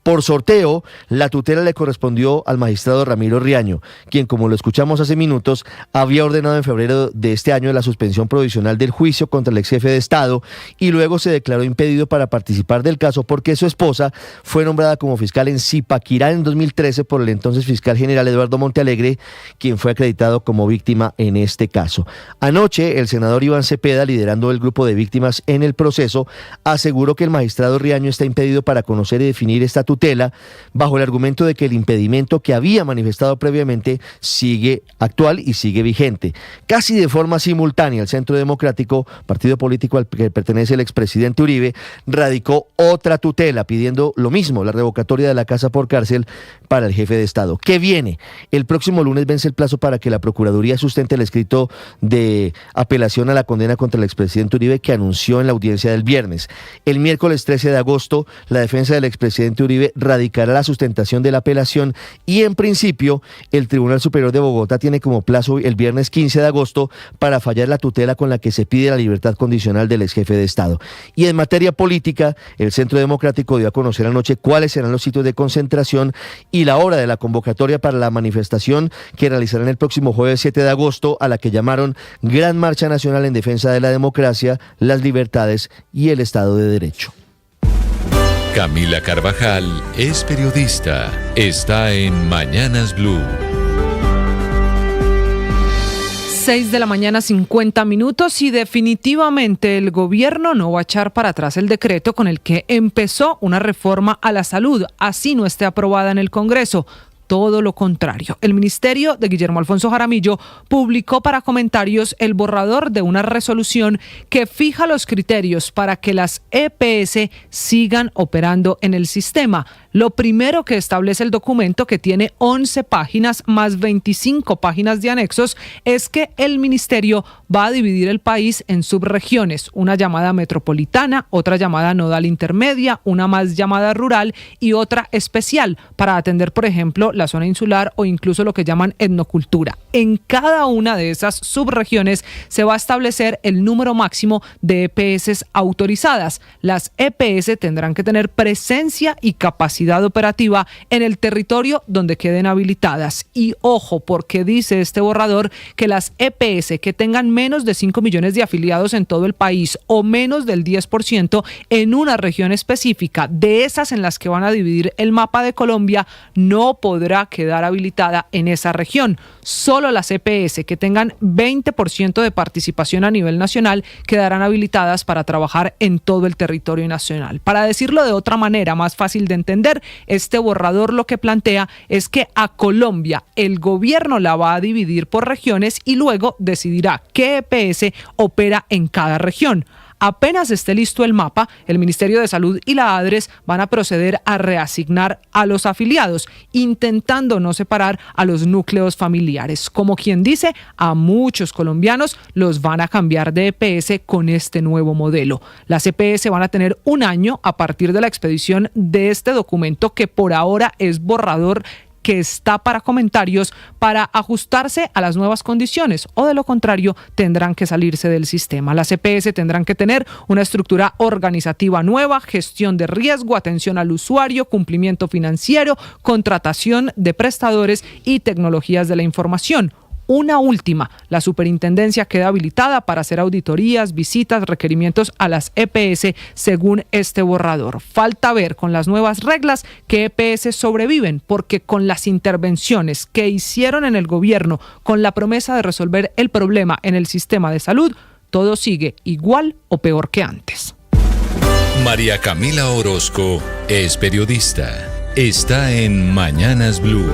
Por sorteo, la tutela le correspondió al magistrado Ramiro Riaño, quien, como lo escuchamos hace minutos, había ordenado en febrero de este año la suspensión provisional del juicio contra el ex jefe de Estado y luego se declaró impedido para participar del caso porque su esposa fue nombrada como fiscal en Zipaquirá en 2013 por el entonces fiscal general Eduardo Montealegre, quien fue acreditado como víctima en este caso. Anoche, el senador Iván Cepeda, liderando el grupo de víctimas en el proceso, aseguró que el magistrado Riaño está impedido para conocer y definir esta tutela bajo el argumento de que el impedimento que había manifestado previamente sigue actual y sigue vigente. Casi de forma simultánea, el Centro Democrático, partido político al que pertenece el expresidente Uribe, radicó otra tutela pidiendo lo mismo, la revocatoria de la casa por cárcel para el jefe de Estado. ¿Qué viene? El próximo lunes vence el plazo para que la Procuraduría sustente el escrito de apelación a la condena contra el expresidente Uribe que anunció en la audiencia del viernes. El miércoles 13 de agosto, la defensa del expresidente Uribe radicará la sustentación de la apelación y, en principio, el Tribunal Superior de Bogotá tiene como plazo el viernes 15 de agosto para fallar la tutela con la que se pide la libertad condicional del ex jefe de Estado. Y en materia política, el Centro Democrático dio a conocer anoche cuáles serán los sitios de concentración y la hora de la convocatoria para la manifestación que realizarán el próximo jueves 7 de agosto, a la que llamaron Gran Marcha Nacional en Defensa de la Democracia, las Libertades y el Estado de Derecho. Camila Carvajal es periodista. Está en Mañanas Blue. 6 de la mañana, 50 minutos, y definitivamente el gobierno no va a echar para atrás el decreto con el que empezó una reforma a la salud, así no esté aprobada en el Congreso. Todo lo contrario. El ministerio de Guillermo Alfonso Jaramillo publicó para comentarios el borrador de una resolución que fija los criterios para que las EPS sigan operando en el sistema. Lo primero que establece el documento, que tiene 11 páginas más 25 páginas de anexos, es que el ministerio va a dividir el país en subregiones, una llamada metropolitana, otra llamada nodal intermedia, una más llamada rural y otra especial para atender, por ejemplo, la zona insular o incluso lo que llaman etnocultura. En cada una de esas subregiones se va a establecer el número máximo de EPS autorizadas. Las EPS tendrán que tener presencia y capacidad operativa en el territorio donde queden habilitadas. Y ojo, porque dice este borrador que las EPS que tengan menos de 5 millones de afiliados en todo el país o menos del 10% en una región específica, de esas en las que van a dividir el mapa de Colombia, no podrá quedar habilitada en esa región. Solo las EPS que tengan 20% de participación a nivel nacional quedarán habilitadas para trabajar en todo el territorio nacional. Para decirlo de otra manera, más fácil de entender, este borrador lo que plantea es que a Colombia el gobierno la va a dividir por regiones y luego decidirá qué EPS opera en cada región. Apenas esté listo el mapa, el Ministerio de Salud y la ADRES van a proceder a reasignar a los afiliados, intentando no separar a los núcleos familiares. Como quien dice, a muchos colombianos los van a cambiar de EPS con este nuevo modelo. Las EPS van a tener un año a partir de la expedición de este documento, que por ahora es borrador, que está para comentarios, para ajustarse a las nuevas condiciones, o de lo contrario tendrán que salirse del sistema. Las EPS tendrán que tener una estructura organizativa nueva, gestión de riesgo, atención al usuario, cumplimiento financiero, contratación de prestadores y tecnologías de la información. Una última, la superintendencia queda habilitada para hacer auditorías, visitas, requerimientos a las EPS según este borrador. Falta ver con las nuevas reglas qué EPS sobreviven, porque con las intervenciones que hicieron en el gobierno con la promesa de resolver el problema en el sistema de salud, todo sigue igual o peor que antes. María Camila Orozco es periodista. Está en Mañanas Blue.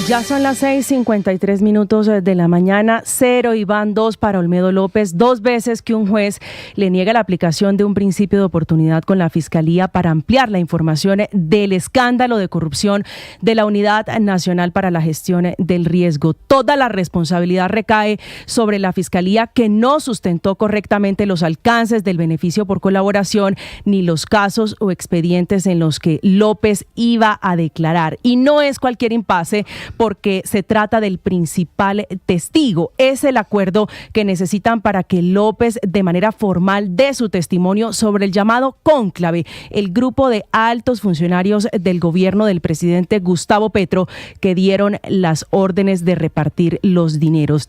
Ya son las 6:53 de la mañana. 0 y van 2 para Olmedo López. 2 veces que un juez le niega la aplicación de un principio de oportunidad con la Fiscalía para ampliar la información del escándalo de corrupción de la Unidad Nacional para la Gestión del Riesgo. Toda la responsabilidad recae sobre la Fiscalía, que no sustentó correctamente los alcances del beneficio por colaboración ni los casos o expedientes en los que López iba a declarar. Y no es cualquier impasse, porque se trata del principal testigo. Es el acuerdo que necesitan para que López de manera formal dé su testimonio sobre el llamado cónclave, el grupo de altos funcionarios del gobierno del presidente Gustavo Petro que dieron las órdenes de repartir los dineros.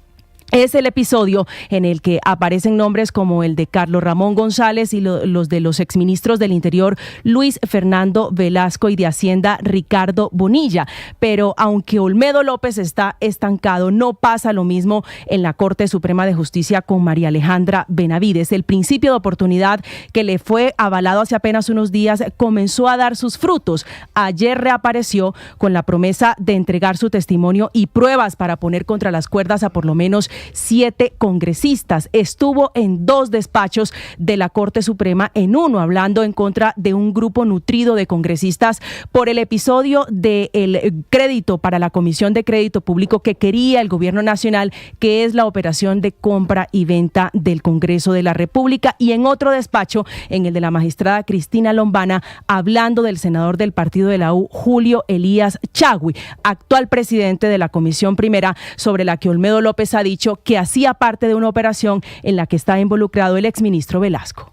Es el episodio en el que aparecen nombres como el de Carlos Ramón González y los de los exministros del Interior Luis Fernando Velasco y de Hacienda Ricardo Bonilla. Pero aunque Olmedo López está estancado, no pasa lo mismo en la Corte Suprema de Justicia con María Alejandra Benavides. El principio de oportunidad que le fue avalado hace apenas unos días comenzó a dar sus frutos. Ayer reapareció con la promesa de entregar su testimonio y pruebas para poner contra las cuerdas a por lo menos 7 congresistas. Estuvo en 2 despachos de la Corte Suprema, en uno hablando en contra de un grupo nutrido de congresistas por el episodio del crédito para la Comisión de Crédito Público que quería el gobierno nacional, que es la operación de compra y venta del Congreso de la República, y en otro despacho, en el de la magistrada Cristina Lombana, hablando del senador del partido de la U, Julio Elías Chagui, actual presidente de la Comisión Primera, sobre la que Olmedo López ha dicho que hacía parte de una operación en la que está involucrado el exministro Velasco.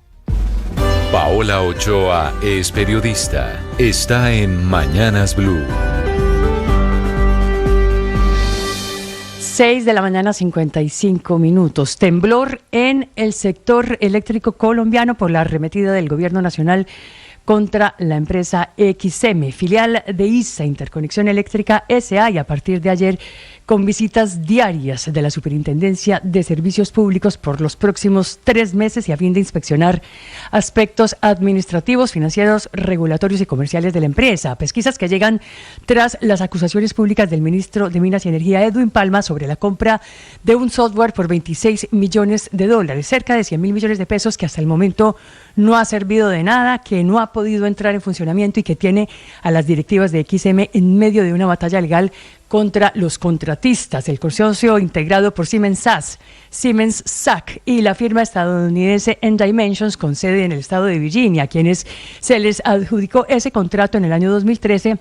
Paola Ochoa es periodista. Está en Mañanas Blue. 6 de la mañana, 55 minutos. Temblor en el sector eléctrico colombiano por la arremetida del gobierno nacional contra la empresa XM, filial de ISA, Interconexión Eléctrica S.A., y a partir de ayer con visitas diarias de la Superintendencia de Servicios Públicos por los próximos 3 meses y a fin de inspeccionar aspectos administrativos, financieros, regulatorios y comerciales de la empresa. Pesquisas que llegan tras las acusaciones públicas del ministro de Minas y Energía, Edwin Palma, sobre la compra de un software por $26 millones, cerca de $100 mil millones de pesos, que hasta el momento no ha servido de nada, que no ha podido entrar en funcionamiento y que tiene a las directivas de XM en medio de una batalla legal contra los contratistas. El consorcio integrado por Siemens SAC y la firma estadounidense N-Dimensions, con sede en el estado de Virginia, a quienes se les adjudicó ese contrato en el año 2013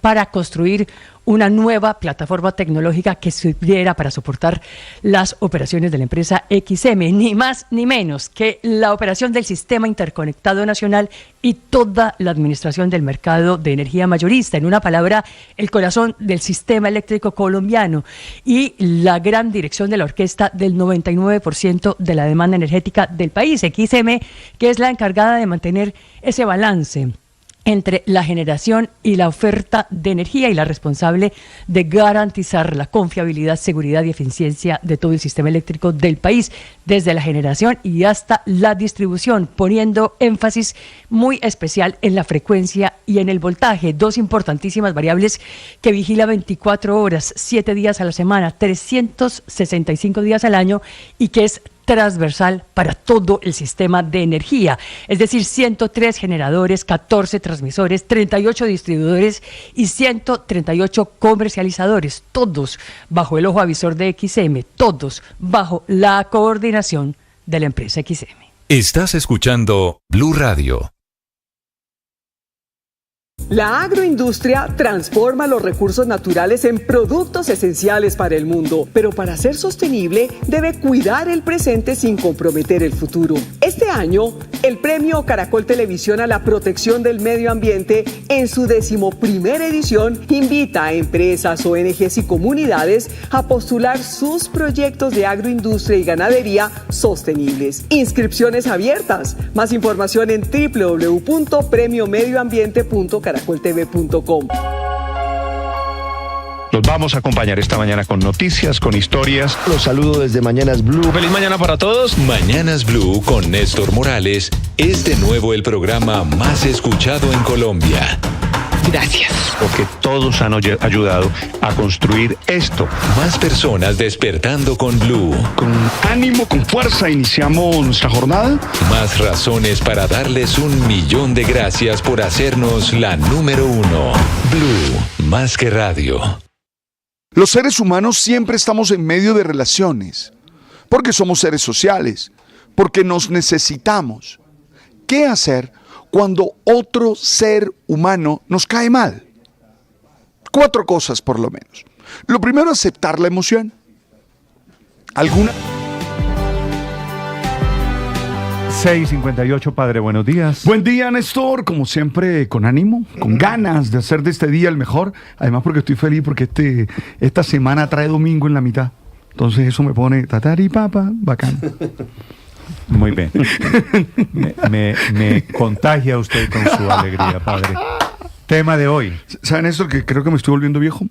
para construir una nueva plataforma tecnológica que sirviera para soportar las operaciones de la empresa XM, ni más ni menos que la operación del Sistema Interconectado Nacional y toda la administración del mercado de energía mayorista. En una palabra, el corazón del sistema eléctrico colombiano y la gran dirección de la orquesta del 99% de la demanda energética del país. XM, que es la encargada de mantener ese balance entre la generación y la oferta de energía y la responsable de garantizar la confiabilidad, seguridad y eficiencia de todo el sistema eléctrico del país, desde la generación y hasta la distribución, poniendo énfasis muy especial en la frecuencia y en el voltaje, 2 importantísimas variables que vigila 24 horas, 7 días a la semana, 365 días al año, y que es transversal para todo el sistema de energía, es decir, 103 generadores, 14 transmisores, 38 distribuidores y 138 comercializadores, todos bajo el ojo avisor de XM, todos bajo la coordinación de la empresa XM. Estás escuchando Blue Radio. La agroindustria transforma los recursos naturales en productos esenciales para el mundo, pero para ser sostenible debe cuidar el presente sin comprometer el futuro. Este año, el Premio Caracol Televisión a la Protección del Medio Ambiente, en su 11ª edición, invita a empresas, ONGs y comunidades a postular sus proyectos de agroindustria y ganadería sostenibles. Inscripciones abiertas. Más información en www.premiomedioambiente.caracoltv.com. Los vamos a acompañar esta mañana con noticias, con historias. Los saludo desde Mañanas Blue. Feliz mañana para todos. Mañanas Blue con Néstor Morales es de nuevo el programa más escuchado en Colombia. Gracias. Porque todos han ayudado a construir esto. Más personas despertando con Blue. Con ánimo, con fuerza, iniciamos nuestra jornada. Más razones para darles 1.000.000 de gracias por hacernos la número 1. Blue, más que radio. Los seres humanos siempre estamos en medio de relaciones, porque somos seres sociales, porque nos necesitamos. ¿Qué hacer cuando otro ser humano nos cae mal? 4 cosas por lo menos. Lo primero, aceptar la emoción. ¿Alguna? 6:58, padre, buenos días. Buen día, Néstor, como siempre, con ánimo, con ganas de hacer de este día el mejor. Además, porque estoy feliz porque esta semana trae domingo en la mitad. Entonces eso me pone tatari papa, bacán. Muy bien. Me contagia usted con su alegría, padre. Tema de hoy. ¿Sabe, Néstor, que creo que me estoy volviendo viejo?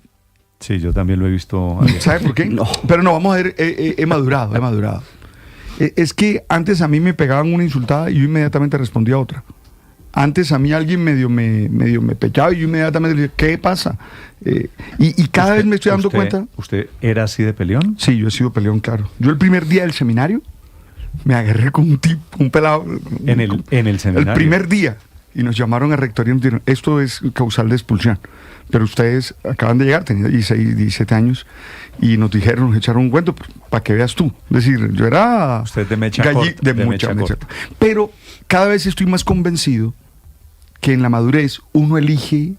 Sí, yo también lo he visto. ¿Sabe por qué? No. Pero no, vamos a ver, he madurado. Es que antes a mí me pegaban una insultada y yo inmediatamente respondía a otra. Antes a mí alguien medio me pechaba y yo inmediatamente le decía, ¿qué pasa? Y cada vez me estoy dando cuenta. ¿Usted era así de peleón? Sí, yo he sido peleón, claro. Yo el primer día del seminario me agarré con un tipo, un pelado. ¿En el seminario? El primer día. Y nos llamaron a rectoría y nos dijeron, esto es causal de expulsión. Pero ustedes acaban de llegar, tenía 16, 17 años, y nos dijeron, nos echaron un cuento, para que veas tú. Es decir, yo era... Usted de mecha corta. De mucha mecha. Pero cada vez estoy más convencido que en la madurez uno elige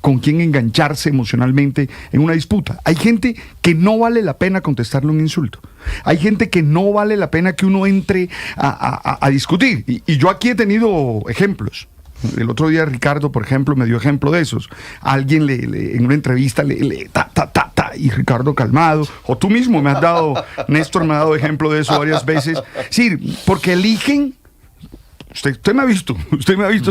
con quién engancharse emocionalmente en una disputa. Hay gente que no vale la pena contestarle un insulto. Hay gente que no vale la pena que uno entre a discutir. Y yo aquí he tenido ejemplos. El otro día Ricardo, por ejemplo, me dio ejemplo de esos. Alguien en una entrevista y Ricardo calmado. O tú mismo me has dado, Néstor me ha dado ejemplo de eso varias veces. Sí, porque eligen. Usted me ha visto,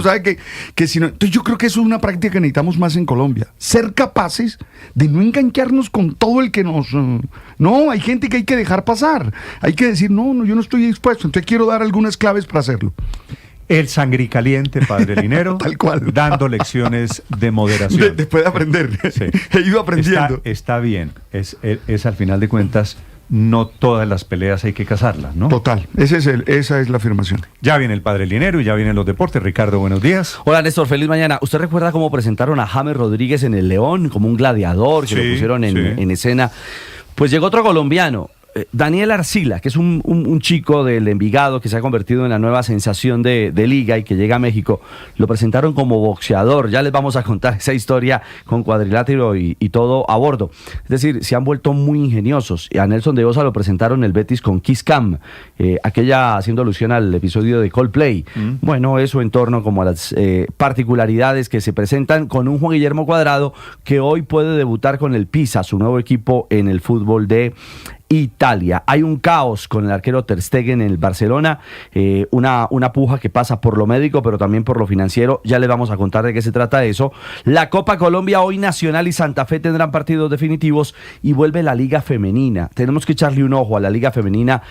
sabe que si no. Entonces yo creo que eso es una práctica que necesitamos más en Colombia. Ser capaces de no engancharnos con todo el que nos. No, hay gente que hay que dejar pasar. Hay que decir, no, yo no estoy dispuesto. Entonces quiero dar algunas claves para hacerlo. El sangricaliente, padre Linero, tal cual, dando lecciones de moderación. Después de aprender, sí. He ido aprendiendo. Está bien, es al final de cuentas, no todas las peleas hay que casarlas, ¿no? Total, esa es la afirmación. Ya viene el padre Linero y ya vienen los deportes. Ricardo, buenos días. Hola, Néstor, feliz mañana. ¿Usted recuerda cómo presentaron a James Rodríguez en el León, como un gladiador, que lo pusieron en escena? Pues llegó otro colombiano. Daniel Arcila, que es un chico del Envigado que se ha convertido en la nueva sensación de liga y que llega a México, lo presentaron como boxeador. Ya les vamos a contar esa historia con cuadrilátero y todo a bordo. Es decir, se han vuelto muy ingeniosos. A Nelson de Osa lo presentaron el Betis con Kiss Cam, aquella haciendo alusión al episodio de Coldplay. Bueno, eso en torno como a las particularidades que se presentan con un Juan Guillermo Cuadrado que hoy puede debutar con el Pisa, su nuevo equipo en el fútbol de Italia. Hay un caos con el arquero Ter Stegen en el Barcelona, una puja que pasa por lo médico pero también por lo financiero. Ya les vamos a contar de qué se trata eso. La Copa Colombia, hoy Nacional y Santa Fe tendrán partidos definitivos y vuelve la Liga Femenina. Tenemos que echarle un ojo a la Liga Femenina.